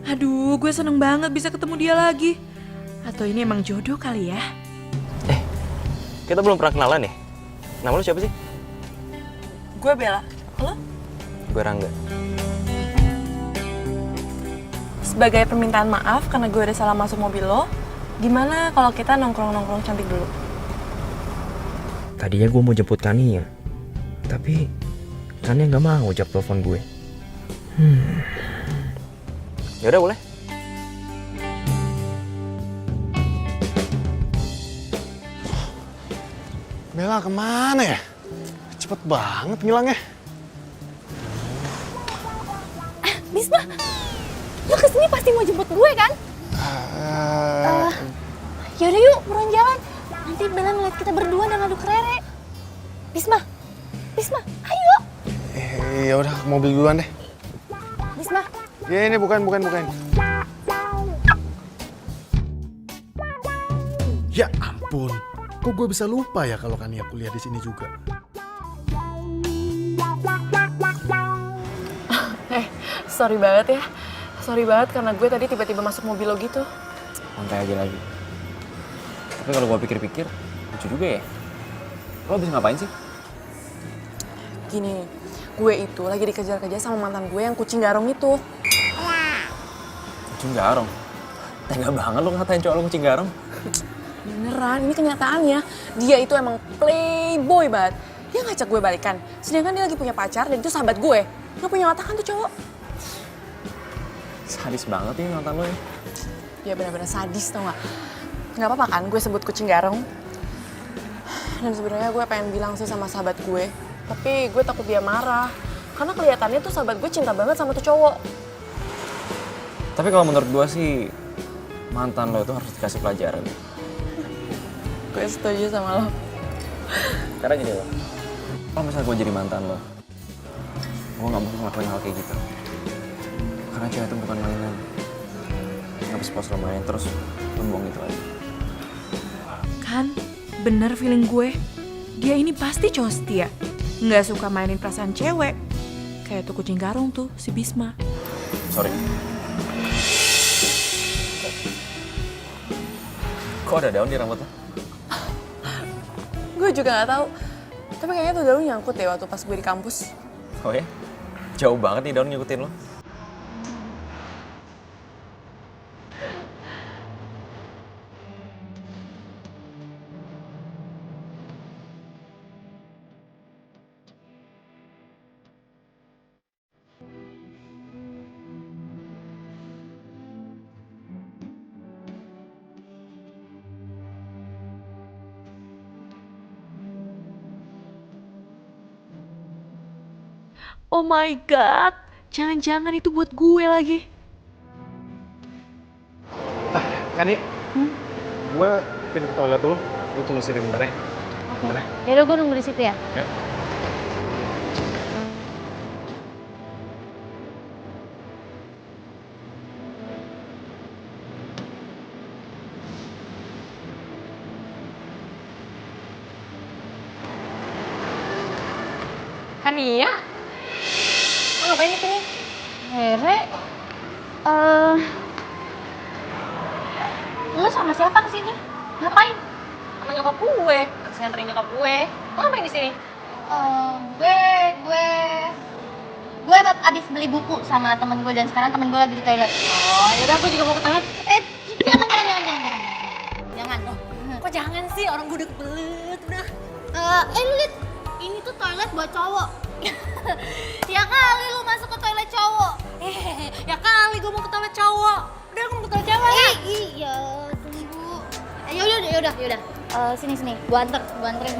Aduh, gue seneng banget bisa ketemu dia lagi. Atau ini emang jodoh kali ya? Kita belum pernah kenalan ya. Nama lu siapa sih? Gue Bella. Lo? Gue Rangga. Sebagai permintaan maaf karena gue udah salah masuk mobil lo, gimana kalau kita nongkrong-nongkrong cantik dulu? Tadinya gue mau jemput Kania, tapi Kania nggak mau jawab telepon gue. Ya udah boleh. Bella kemana ya? Cepet banget ngilangnya. Bisma, lo kesini pasti mau jemput gue kan? Yaudah yuk, buruan jalan. Nanti Bella ngeliat kita berdua dan ngadu ke Rere. Bisma, ayo. Ya udah, ke mobil duluan deh. Bisma, Ya ini bukan. Ya ampun, kok gue bisa lupa ya kalau Kania kuliah di sini juga. Sorry banget ya. Sorry banget karena gue tadi tiba-tiba masuk mobil lo gitu. Santai aja lagi. Tapi kalau gue pikir-pikir, lucu juga ya. Lo habis ngapain sih? Gini, gue itu lagi dikejar-kejar sama mantan gue yang kucing garong itu. Kucing garong? Tega banget lo ngatain cowok lo kucing garong. Beneran, ini kenyataannya. Dia itu emang playboy banget. Dia ngajak gue balikan, sedangkan dia lagi punya pacar dan itu sahabat gue. Gak punya otak kan tuh cowok. Sadis banget ya mantan lo ya. Dia benar-benar sadis tau gak? Gak apa-apa kan gue sebut kucing garong. Dan sebenarnya gue pengen bilang sih sama sahabat gue. Tapi gue takut dia marah. Karena kelihatannya tuh sahabat gue cinta banget sama tuh cowok. Tapi kalau menurut gue sih, mantan lo itu harus dikasih pelajaran. Gue setuju sama lo. Karena gini lo, kalau misalnya gue jadi mantan lo, gue gak mau ngelakuin hal kayak gitu. Karena cewek itu bukan mainan. Ngabis pas lo main terus lo buang gitu aja. Kan, bener feeling gue. Dia ini pasti cowok setia. Nggak suka mainin perasaan cewek. Kayak tuh kucing garong tuh, si Bisma. Sorry. Kok ada daun di rambut lo? Gue juga nggak tahu. Tapi kayaknya tuh daun nyangkut deh waktu pas gue di kampus. Oh ya? Jauh banget nih daun ngikutin lo. Oh my god, jangan-jangan itu buat gue lagi. Kani, gue pindah ke toilet dulu. Lu tunggu sini bentar ya. Bentar ya. Yaudah gue nunggu di situ ya. Ya. Kania? Lo ngapain di sini? Rere, lu sama siapa kesini? Ngapain? Sama nyokap gue, kesenterin nyokap gue. Lo ngapain di sini? Gue abis beli buku sama temen gue dan sekarang temen gue lagi di toilet. Oh, yaudah aku juga mau ke toilet. Jangan. Kok jangan sih, orang gue udah kebelet, udah. Lu liat, ini tuh toilet buat cowok. Ya kali lu masuk ke toilet cowok. Ya kali gue mau ke toilet cowok. Udah aku mau ke toilet cewek lah. Iya, tunggu. Yaudah. Sini, gua anterin.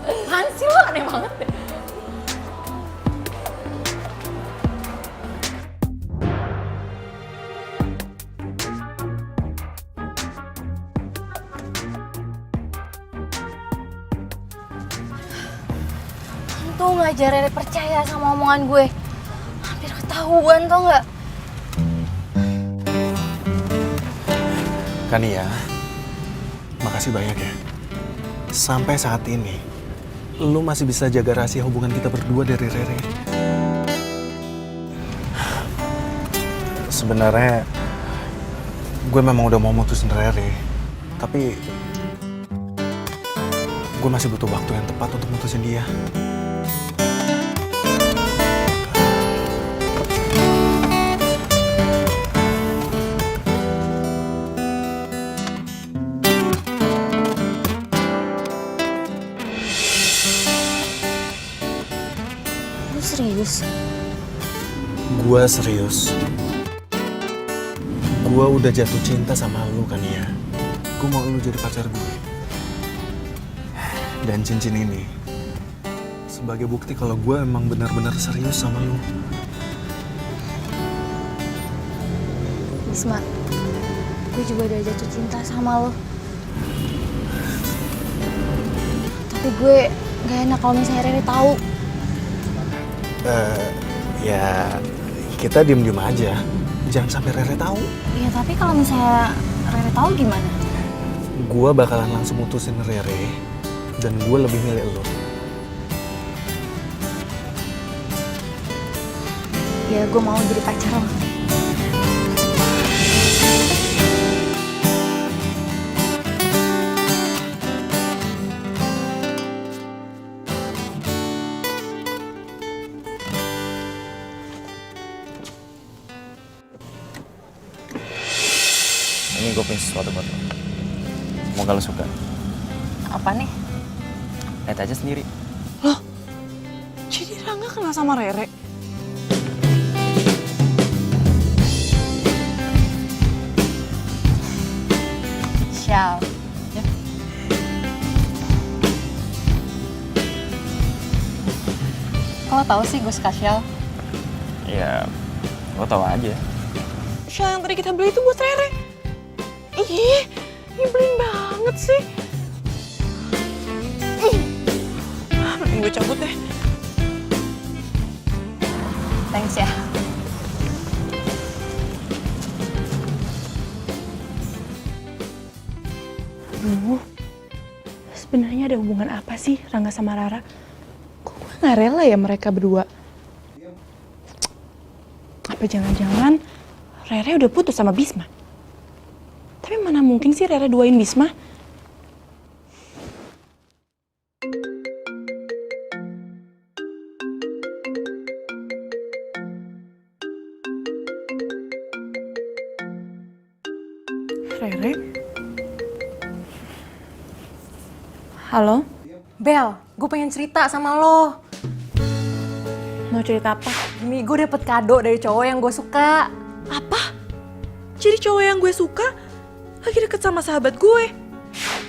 Apaan sih lo, aneh banget deh. Untung aja Rere percaya sama omongan gue. Hampir ketahuan tau gak? Kania, makasih banyak ya. Sampai saat ini, lu masih bisa jaga rahasia hubungan kita berdua dari Rere. Sebenarnya, gue memang udah mau mutusin Rere. Tapi, gue masih butuh waktu yang tepat untuk mutusin dia. serius? Gue serius. Gue udah jatuh cinta sama lu kan ya. Gue mau lu jadi pacar gue. Dan cincin ini sebagai bukti kalau gue emang benar-benar serius sama lu. Bisma, gue juga udah jatuh cinta sama lo. Tapi gue gak enak kalau misalnya Rere tahu. Ya kita diem-diem aja. Jangan sampai Rere tahu. Iya, tapi kalau misalnya Rere tahu gimana? Gue bakalan langsung mutusin Rere dan gue lebih milih lo. Ya, gue mau jadi pacar lo. Ini gue punya sesuatu buat lo. Semoga lo suka. Apa nih? Lihat aja sendiri. Loh, jadi Rangga kenal sama Rere? Syal. Kok lo tau sih gue suka Syal? Ya, lo tau aja. Shell yang tadi kita beli itu buat Rere. Ih, nyebelin banget sih. Mending gue cabut deh. Thanks ya. Aduh, sebenarnya ada hubungan apa sih Rangga sama Rara? Kok gue gak rela ya mereka berdua? Apa jangan-jangan Rere udah putus sama Bisma? Tapi mana mungkin sih Rere duain Bisma? Rere? Halo? Bel, gue pengen cerita sama lo. Mau cerita apa? Gini, gue dapet kado dari cowok yang gue suka. Apa? Jadi cowok yang gue suka lagi deket sama sahabat gue?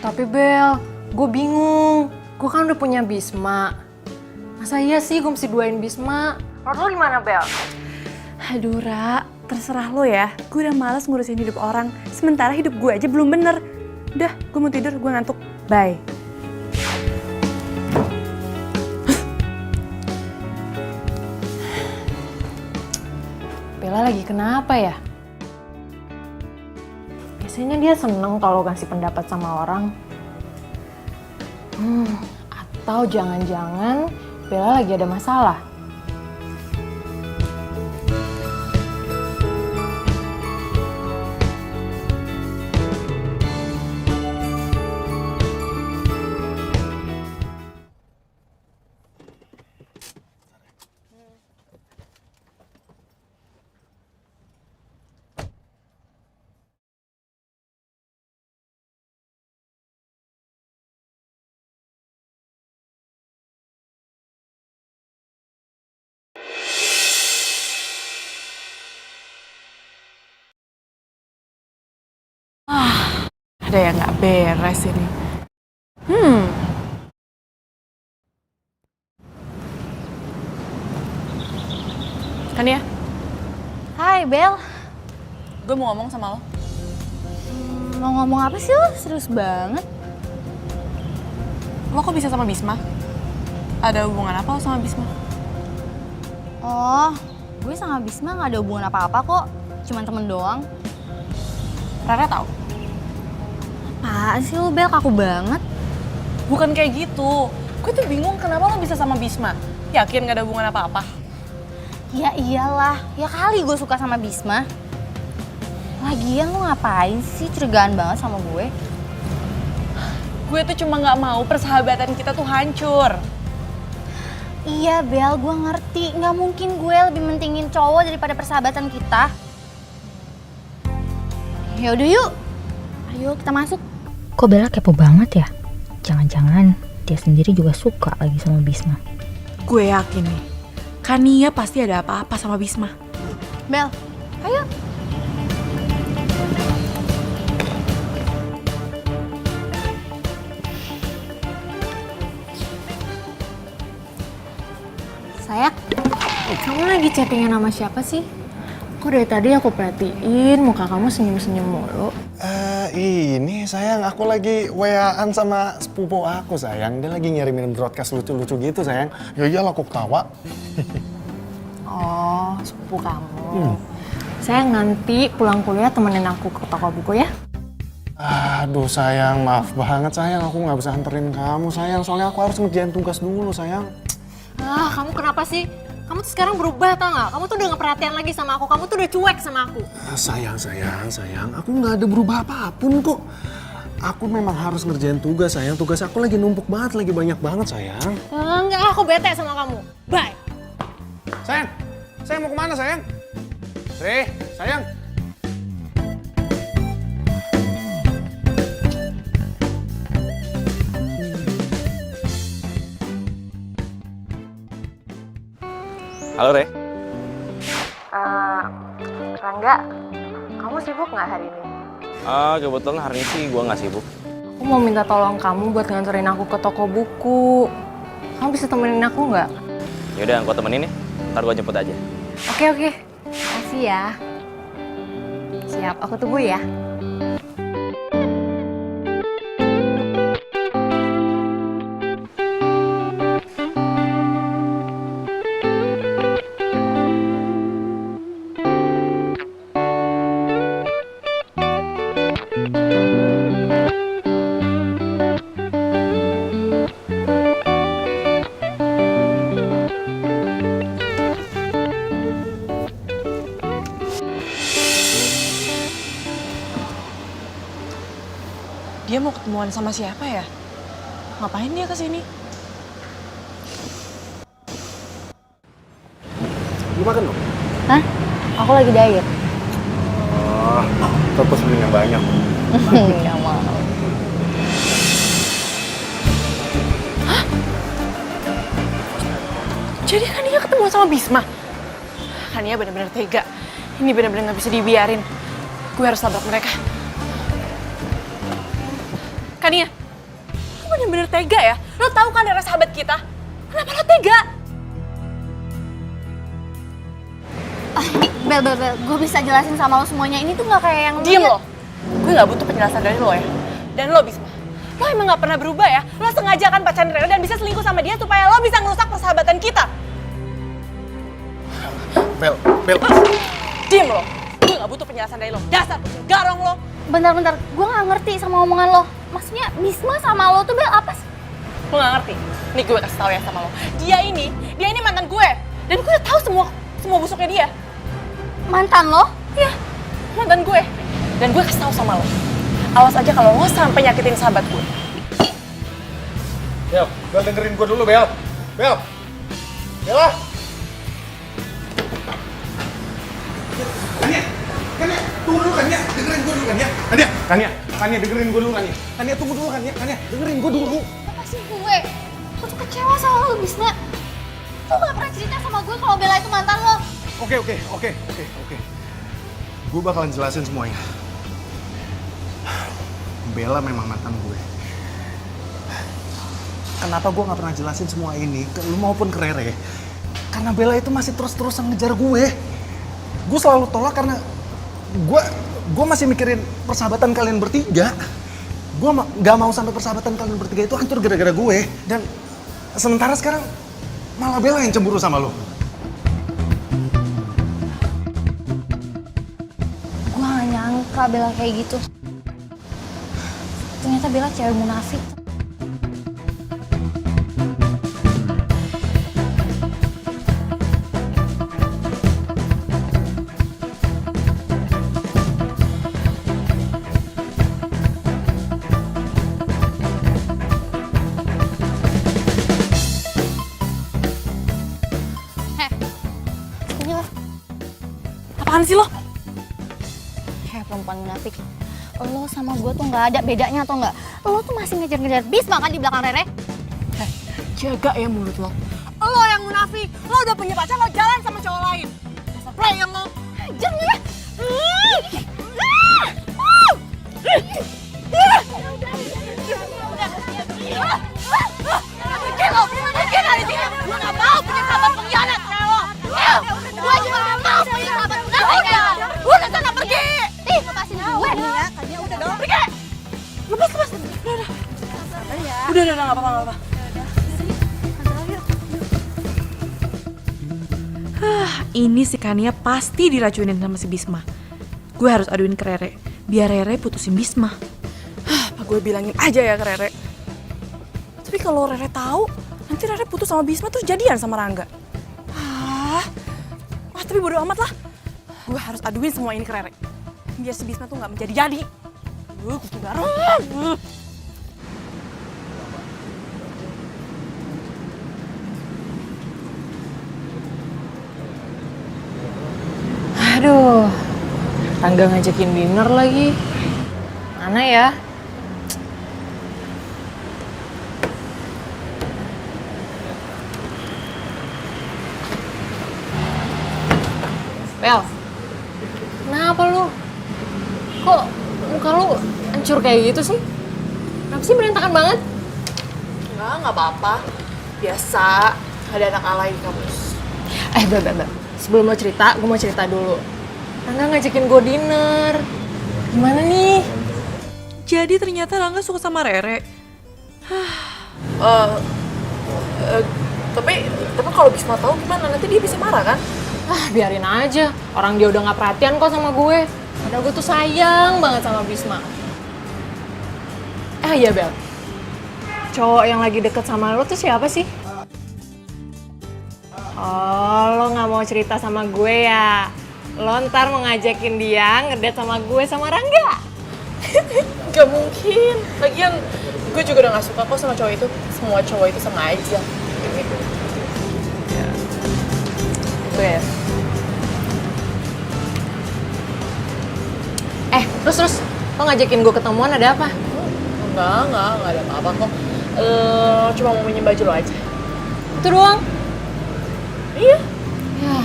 Tapi Bel, gue bingung. Gue kan udah punya Bisma. Masa iya sih gue mesti duain Bisma? Menurut lo gimana, Bel? Aduh, Ra, terserah lo ya. Gue udah males ngurusin hidup orang. Sementara hidup gue aja belum bener. Udah, gue mau tidur, gue ngantuk. Bye. Bella lagi kenapa ya? Biasanya dia seneng kalau kasih pendapat sama orang. Atau jangan-jangan Bella lagi ada masalah. Ada yang gak beres ini. Kan ya, Hai, Bel. gue mau ngomong sama lo. Mau ngomong apa sih lo? Serius banget. Lo kok bisa sama Bisma? Ada hubungan apa lo sama Bisma? Oh, gue sama Bisma gak ada hubungan apa-apa kok. Cuman temen doang. Rara tahu? Apaan sih lo, Bel? Kaku banget. Bukan kayak gitu. Gue tuh bingung kenapa lo bisa sama Bisma. Yakin gak ada hubungan apa-apa? Ya iyalah, ya kali gue suka sama Bisma. Lagian lo ngapain sih curigaan banget sama gue? Gue tuh cuma gak mau persahabatan kita tuh hancur. Iya Bel, gue ngerti. Gak mungkin gue lebih mentingin cowok daripada persahabatan kita. Yaudah yuk, ayo kita masuk. Kok Bella kepo banget ya? Jangan-jangan dia sendiri juga suka lagi sama Bisma. Gue yakin nih, Kania pasti ada apa-apa sama Bisma. Bel, ayo. Sayang, kamu lagi chattingan sama siapa sih? Kok dari tadi aku perhatiin muka kamu senyum-senyum mulu. Ini sayang, aku lagi WA-an sama sepupu aku sayang. Dia lagi ngirimin broadcast lucu-lucu gitu sayang. Ya iyalah aku ketawa. Oh, sepupu kamu. Sayang, nanti pulang kuliah temenin aku ke toko buku ya. Aduh sayang, maaf banget sayang. Aku nggak bisa anterin kamu sayang. Soalnya aku harus ngerjain tugas dulu sayang. Ah, kamu kenapa sih? Kamu tuh sekarang berubah tau gak? Kamu tuh udah gak perhatian lagi sama aku. Kamu tuh udah cuek sama aku. Sayang. Aku nggak ada berubah apapun kok. Aku memang harus ngerjain tugas sayang. Tugas aku lagi numpuk banget, lagi banyak banget sayang. Enggak, aku bete sama kamu. Bye. Sayang mau kemana sayang? Sayang. Halo, Re. Rangga, kamu sibuk gak hari ini? Kebetulan hari ini sih gue nggak sibuk. Aku mau minta tolong kamu buat nganterin aku ke toko buku. Kamu bisa temenin aku nggak? Yaudah, gue temenin ya. Ntar gue jemput aja. Oke. Makasih ya. Siap, aku tunggu ya. Dia mau ketemuan sama siapa ya? Ngapain dia kesini? Lu makan dong? Hah? Aku lagi diet. Terus beli yang banyak. Nggak mau. Jadi Kania ketemu sama Bisma? Kania benar-benar tega. Ini benar-benar nggak bisa dibiarin. Gue harus tabrak mereka. Kania, lu benar-benar tega ya? Lo tahu kan Rara sahabat kita? Kenapa lo tega? Bel, gue bisa jelasin sama lo semuanya. Ini tuh nggak kayak yang Diem lo. Gue nggak butuh penjelasan dari lo ya. Dan lo Bisma, lo emang nggak pernah berubah ya? Lo sengaja kan pacaran Rara dan bisa selingkuh sama dia supaya lo bisa ngerusak persahabatan kita. Bel. Diem lo. Gue nggak butuh penjelasan dari lo. Dasar kucing garong lo. Bentar, gue nggak ngerti sama omongan lo. Maksudnya Bisma sama lo tuh Bel apa sih? Lo nggak ngerti? Nih gue kasih tau ya sama lo. Dia ini mantan gue. Dan gue udah tahu semua busuknya dia. Mantan lo? Iya, mantan gue. Dan gue kasih tahu sama lo. Awas aja kalau lo sampai nyakitin sahabat gue. Bel, dengerin gue dulu Bel. Bella. Kania, tunggu dulu Kania, dengerin gue dulu Kania. Kania, dengerin gue dulu Kania. Kania, tunggu dulu Kania, dengerin gue dulu. Apa sih gue? Gue tuh kecewa sama lo, Bisma. Lo gak pernah cerita sama gue kalau Bella itu mantan lo. Oke. Gue bakalan jelasin semuanya. Bella memang mantan gue. Kenapa gue gak pernah jelasin semua ini ke lu maupun ke Rere? Karena Bella itu masih terus-terusan ngejar gue. Gue selalu tolak karena gue masih mikirin persahabatan kalian bertiga. Gue gak mau sampai persahabatan kalian bertiga itu hancur gara-gara gue. Dan sementara sekarang malah Bella yang cemburu sama lo. Gue gak nyangka Bella kayak gitu. Ternyata Bella cewek munafik. Apaan sih lo? Hei perempuan munafik. Lo sama gue tuh gak ada bedanya atau enggak? Lo tuh masih ngejar-ngejar Bisma kan di belakang Rere? Jaga ya mulut lo. Lo yang munafik. Lo udah punya pacar, lo jalan sama cowok lain. Dasar player lo. Jangan ya. Pergi lo, pergi dari sini. Gue gak mau punya sahabat pengkhianat kayak lo. Gue juga gak mau punya sahabat pengkhianat kayak lo. Udah sana pergi. Ih, lepasin gue nih ya. Tadinya udah dong. Pergi. Lepas. Udah, gak apa-apa. Ini si Kania pasti diracunin sama si Bisma. Gue harus aduin ke Rere, biar Rere putusin Bisma. Apa gue bilangin aja ya ke Rere. Tapi kalau Rere tahu, nanti Rere putus sama Bisma terus jadian sama Rangga. Tapi bodo amat lah. Gue harus aduin semua ini ke Rere, biar si Bisma tuh nggak menjadi-jadi. Kucing garang. Aduh, Rangga ngajakin dinner lagi. Mana ya? Bel, kenapa lu? Kok muka lu hancur kayak gitu sih? Kenapa sih berantakan banget? Nggak apa-apa. Biasa, ada anak alay di kampus. Bel. Sebelum lo cerita, gue mau cerita dulu. Rangga ngajakin gue dinner. Gimana nih? Jadi ternyata Rangga suka sama Rere. Tapi kalau Bisma tahu gimana? Nanti dia bisa marah kan? Biarin aja. Orang dia udah gak perhatian kok sama gue. Padahal gue tuh sayang banget sama Bisma. Iya Bel. Cowok yang lagi deket sama lo tuh siapa sih? Oh, lo gak mau cerita sama gue ya? Lo ntar mau ngajakin dia ngedate sama gue sama Rangga? Gak mungkin. Lagian gue juga udah gak suka kok sama cowok itu. Semua cowok itu sama aja. Gitu. Gue. Terus lo ngajakin gue ketemuan ada apa? Enggak ada apa-apa kok. Cuma mau minjem baju lo aja. Itu doang? Iya. Ya,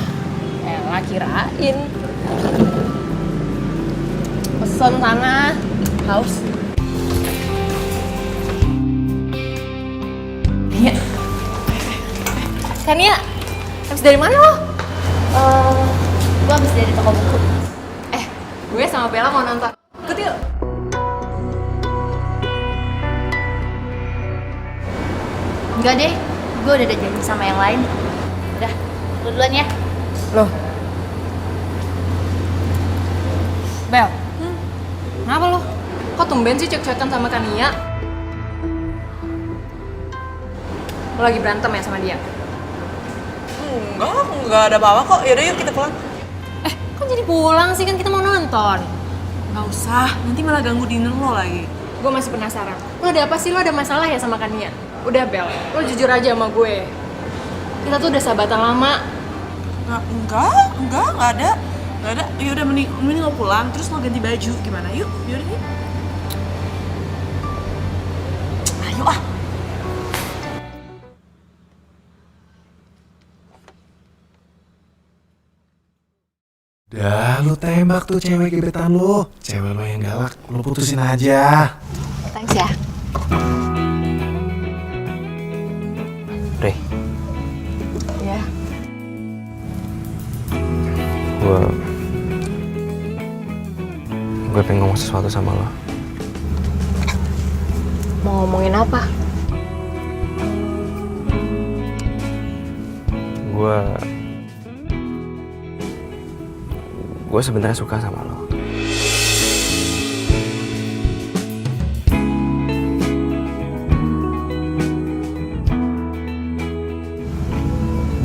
elah kirain. Pesen sana. Haus. Iya. Kania, habis dari mana lo? Gue habis dari toko buku. Gue sama Bella mau nonton. Ikut yuk. Enggak deh, gue udah ada janji sama yang lain. Udah, lu duluan ya. Loh. Bel. Kenapa lo? Kok tumben sih cek-cekan sama Kania? Lo lagi berantem ya sama dia? Enggak ada apa-apa kok. Yaudah yuk kita pulang. Kok jadi pulang sih? Kan kita mau nonton. Nggak usah, nanti malah ganggu dinner lo lagi. Gue masih penasaran. Lo ada apa sih? Lo ada masalah ya sama Kania? Udah Bel, lo jujur aja sama gue. Kita tuh udah sahabatan lama. Enggak ada. Yaudah mending lo pulang, terus lo ganti baju. Gimana? Yuk. Ayo ah. Dah, lu tembak tuh cewek gebetan lu. Cewek lo yang galak, lu putusin aja. Thanks ya. Rey, Ya. gue pengen ngomong sesuatu sama lo. Mau ngomongin apa? Gue sebenarnya suka sama lo.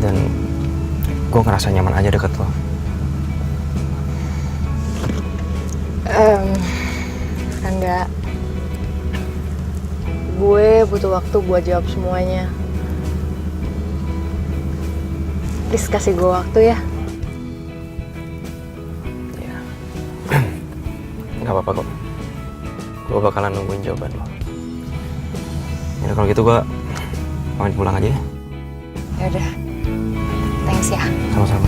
Dan gue ngerasa nyaman aja deket lo. Rangga, gue butuh waktu buat jawab semuanya. Please kasih gue waktu ya. Gak apa-apa kok. Gue bakalan nungguin jawaban lo. Ya kalau gitu gue pamit pulang aja ya. Ya udah. Thanks ya. Sama-sama.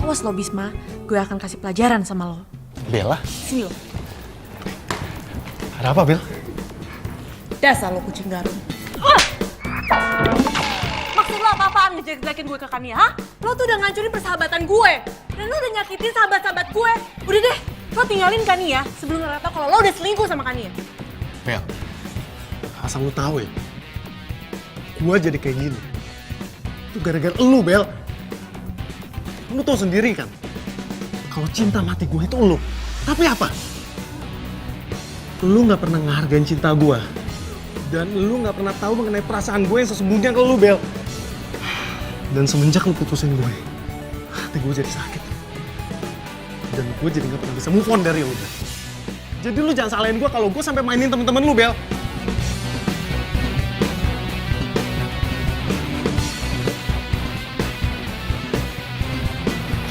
Awas lo Bisma, gue akan kasih pelajaran sama lo. Bella, Sini lo. ada apa Bel? Dasar lo kucing garung. Maksud lo apa-apaan ngejelek-jelekin gue ke Kania, ha? Lo tuh udah ngancurin persahabatan gue. Dan lo udah nyakitin sahabat-sahabat gue. Udah deh, lo tinggalin Kania sebelum lo tau kalau lo udah selingkuh sama Kania. Bel, asal lu tahu ya, gue jadi kayak gini. Itu gara-gara elu, Bel. Lu tau sendiri kan, kalau cinta mati gue itu elu. Tapi apa? Lu gak pernah ngehargain cinta gue. Dan lu gak pernah tahu mengenai perasaan gue yang sesungguhnya ke lu, Bel. Dan semenjak lu putusin gue, hati gue jadi sakit. Dan gue jadi gak pernah bisa move on dari lu, Bel. Jadi lu jangan salahin gue kalau gue sampai mainin temen-temen lu, Bel.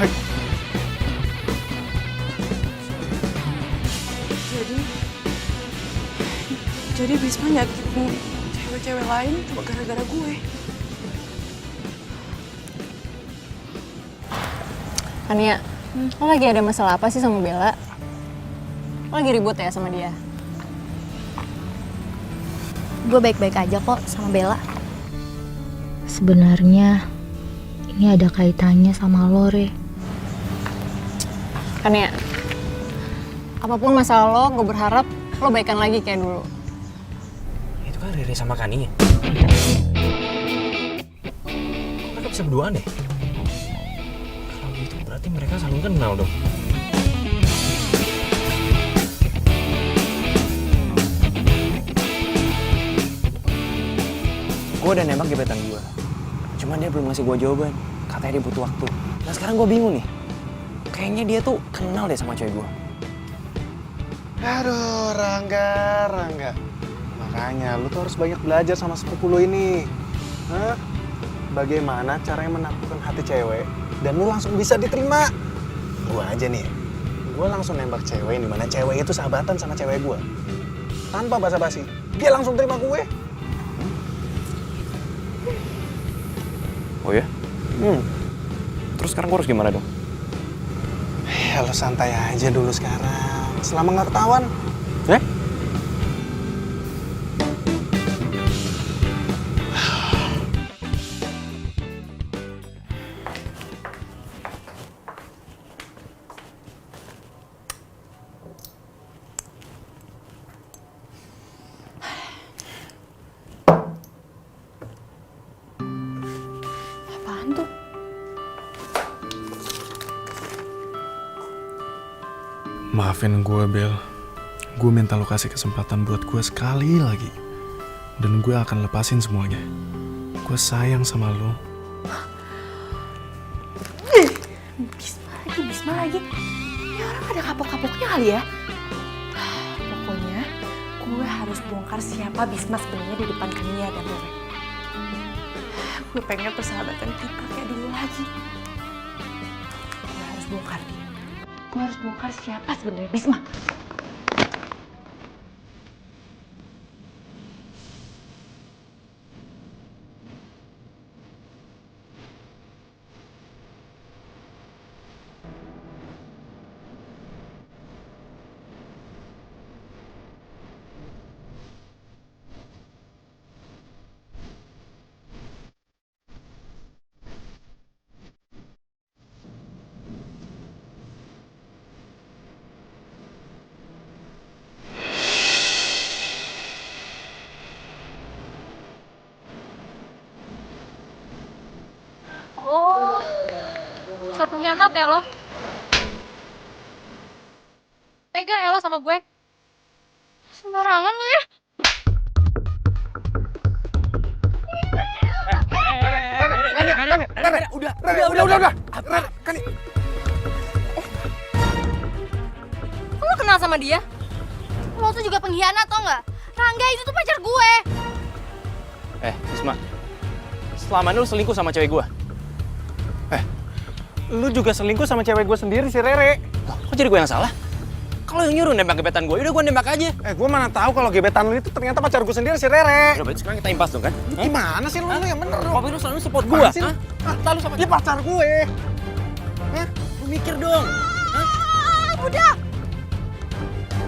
Hai. Jadi Bisma nyakitin cewek-cewek lain cuma gara-gara gue. Kania, lo lagi ada masalah apa sih sama Bella? Lo lagi ribut ya sama dia? Gue baik-baik aja kok sama Bella. Sebenarnya ini ada kaitannya sama lo, Re. Kania, apapun masalah lo, gue berharap lo baikan lagi kayak dulu. Itu kan Riri sama Kani ya? Mereka bisa berduaan deh. Kalau gitu berarti mereka saling kenal dong. Gue udah nembak gebetan gue. Cuman dia belum ngasih gue jawaban. Katanya dia butuh waktu. Nah sekarang gue bingung nih. Kayaknya dia tuh kenal deh sama cewek gue. Aduh, Rangga. Makanya lu tuh harus banyak belajar sama sepupu lu ini. Hah? Bagaimana caranya menaklukkan hati cewek dan lu langsung bisa diterima. Gua aja nih, gua langsung nembak cewek di mana cewek itu sahabatan sama cewek gua. Tanpa basa-basi, dia langsung terima gue. Oh ya? Terus sekarang gue harus gimana dong? Ya lu santai aja dulu sekarang, selama nggak ketahuan. Apaan tuh? Maafin gue, Bel. Gue minta lo kasih kesempatan buat gue sekali lagi. Dan gue akan lepasin semuanya. Gue sayang sama lo. Bisma lagi. Ini orang ada kapok-kapoknya kali ya? Pokoknya gue harus bongkar siapa Bisma sebenarnya di depan Kania dan Rore. Gue pengen persahabatan kita kayak dulu lagi. Gue harus bongkar dia. Gue harus bongkar siapa sebenarnya Bisma. Oh, satu ngentot ya lo? Tega ya lo sama gue? Sembarangan lo ya? Udah. Kan Kok lo kenal sama dia? Lo tuh juga pengkhianat tau nggak? Rangga itu tuh pacar gue. Bisma, selama ini lu selingkuh sama cewek gue. Lu juga selingkuh sama cewek gue sendiri, si Rere. Kok jadi gue yang salah? Kalau yang nyuruh nembak gebetan gue, udah gue nembak aja. Gue mana tahu kalau gebetan lu itu ternyata pacar gue sendiri, si Rere. Udah, berarti sekarang kita impas dong kan? Gimana sih lu yang bener dong? Tapi lu selalu support gue, sih? hah? Lalu sama Dia pacar gue. lu mikir dong. Udah!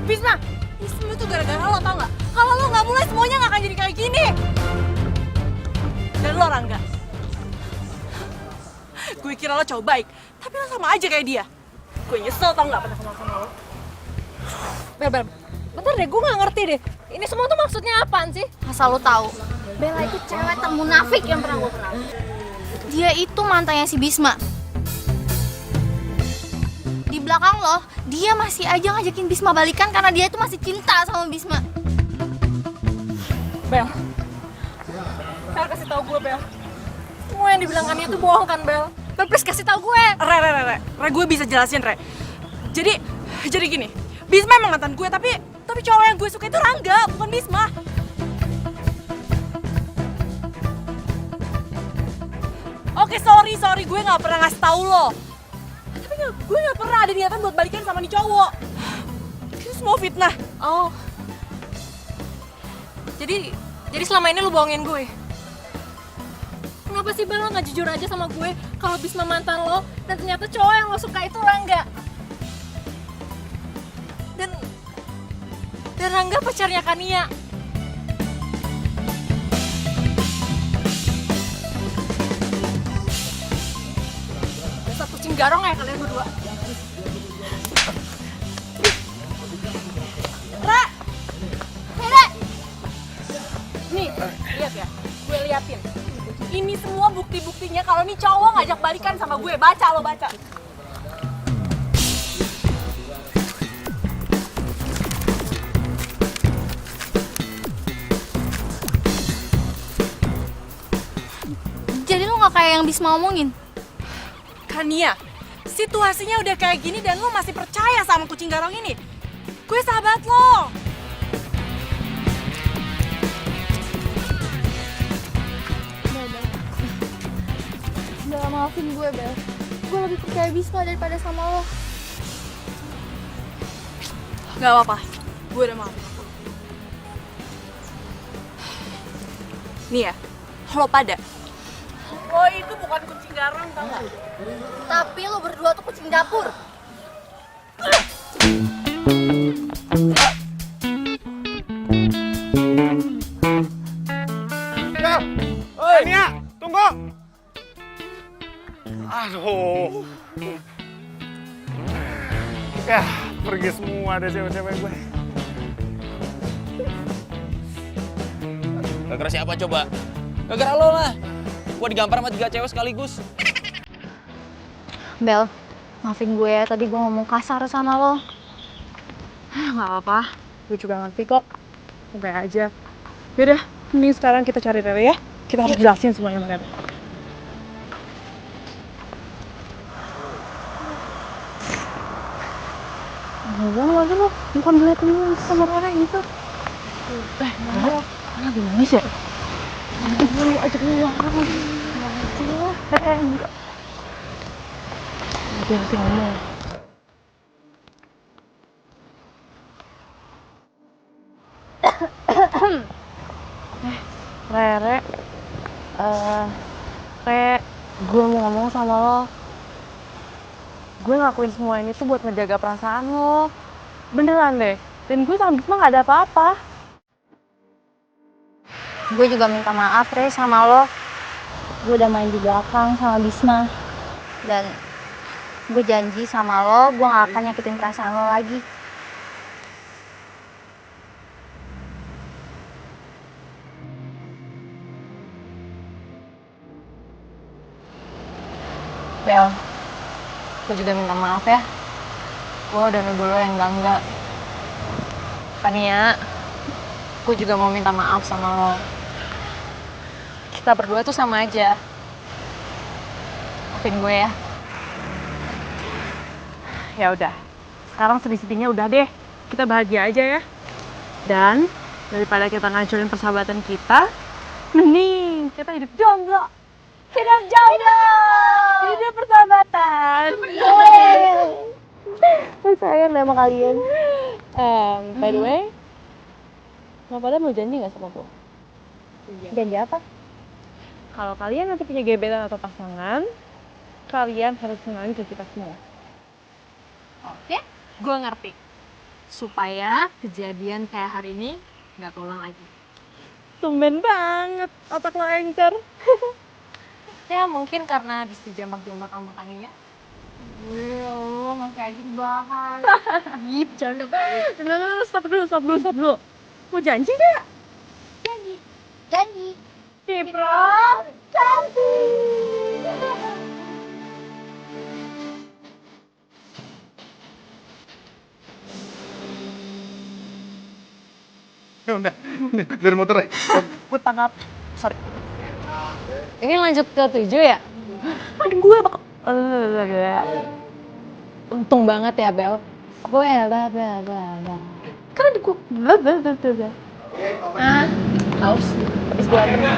Bisma! Ini semua tuh gara-gara lo, tau gak? Kalau lo gak mulai, semuanya gak akan jadi kayak gini. Dan lo, Rangga. Gue kira lo cowok baik, tapi lo sama aja kayak dia. Gue nyesel tau gak pernah kenal sama lo. Bel, bentar deh, gue gak ngerti deh. Ini semua tuh maksudnya apaan sih? Asal lo tahu, Bella itu cewek termunafik yang pernah gue kenal. Dia itu mantannya si Bisma. Di belakang lo, dia masih aja ngajakin Bisma balikan karena dia itu masih cinta sama Bisma. Bel, kasih tahu gue, Bel. Semua yang dibilang Ania tuh bohong kan, Bel? Bel, please kasih tahu gue. Re, gue bisa jelasin, Re. Jadi gini, Bisma emang mantan gue, tapi cowok yang gue suka itu Rangga, bukan Bisma. Oke, sorry, gue gak pernah ngasih tahu lo. Tapi gue gak pernah ada niatan buat balikan sama nih cowok. Itu semua fitnah. Oh. Jadi selama ini lu bohongin gue? Kenapa sih Bel lo gak jujur aja sama gue kalau Bisma mantan lo dan ternyata cowok yang lo suka itu Rangga? Dan Rangga pacarnya Kania. Dasar kucing garong ya kalian berdua. Nih, lihat ya. Gue liatin. Ini semua bukti-buktinya kalau nih cowok ngajak balikan sama gue. Baca lo, baca. Jadi lo gak kayak yang Bisma omongin? Kania, situasinya udah kayak gini dan lo masih percaya sama kucing garong ini? Gue sahabat lo. Bella, maafin gue, Bel. Gue lebih percaya Bisma daripada sama lo. Gak apa-apa, gue udah maafin lo. Nih ya, lo pada. Lo itu bukan kucing garong, tau gak? Tapi lo berdua tuh kucing dapur. Nia, tunggu. Aduh. Ya, pergi semua deh cewek-cewek gue. Gara-gara siapa coba? Gara-gara lo lah. Gue digampar sama 3 cewek sekaligus. Bel, maafin gue ya, tadi gue ngomong kasar sama lo. Gak apa-apa, gue juga ngerti kok. Oke aja. Yaudah, mending sekarang kita cari Rere ya. Kita harus jelasin semuanya sama Rere. Ngomong lagi lo, bukan ngeliatin sama Rere gitu. Rere, lagi nangis ya? Gue ajak lu enggak. Dia masih ngomong. Rere, gue mau ngomong sama lo. Gue ngakuin semua ini tuh buat ngejaga perasaan lo. Beneran deh. Dan gue sama Bisma gak ada apa-apa. Gue juga minta maaf, Re, sama lo. Gue udah main di belakang sama Bisma. Dan gue janji sama lo, gue gak akan nyakitin perasaan lo lagi. Bel, gue juga minta maaf ya. Gue udah nuduh lo yang enggak. Kania, gue juga mau minta maaf sama lo. Kita berdua tuh sama aja. Maafin gue ya. Ya udah, sekarang sedih-sedihnya udah deh. Kita bahagia aja ya. Dan daripada kita ngancurin persahabatan kita, mending kita hidup jomblo. Hidup jomblo. Hidup persahabatan. Sayang deh sama kalian. By the way, lo pada mau janji gak sama gue? Janji apa? Kalau kalian nanti punya gebetan atau pasangan, kalian harus kenalin ke kita semua. Oke, gue ngerti. Supaya kejadian kayak hari ini nggak keulang lagi. Tumben banget, otak lo encer. Ya mungkin karena habis dijambak-jambak sama makannya. Masih aja dibahas. Ih, bercanda banget. Stop dulu. Mau janji gak? Janji. Cipro. Udah, dari motor ya. Gue tangkap. Sorry. Ini lanjut ke 7 ya? Aduh, gue bakal... Untung banget ya, Bel. Gue Kan ada gue... haus. Habis berantem.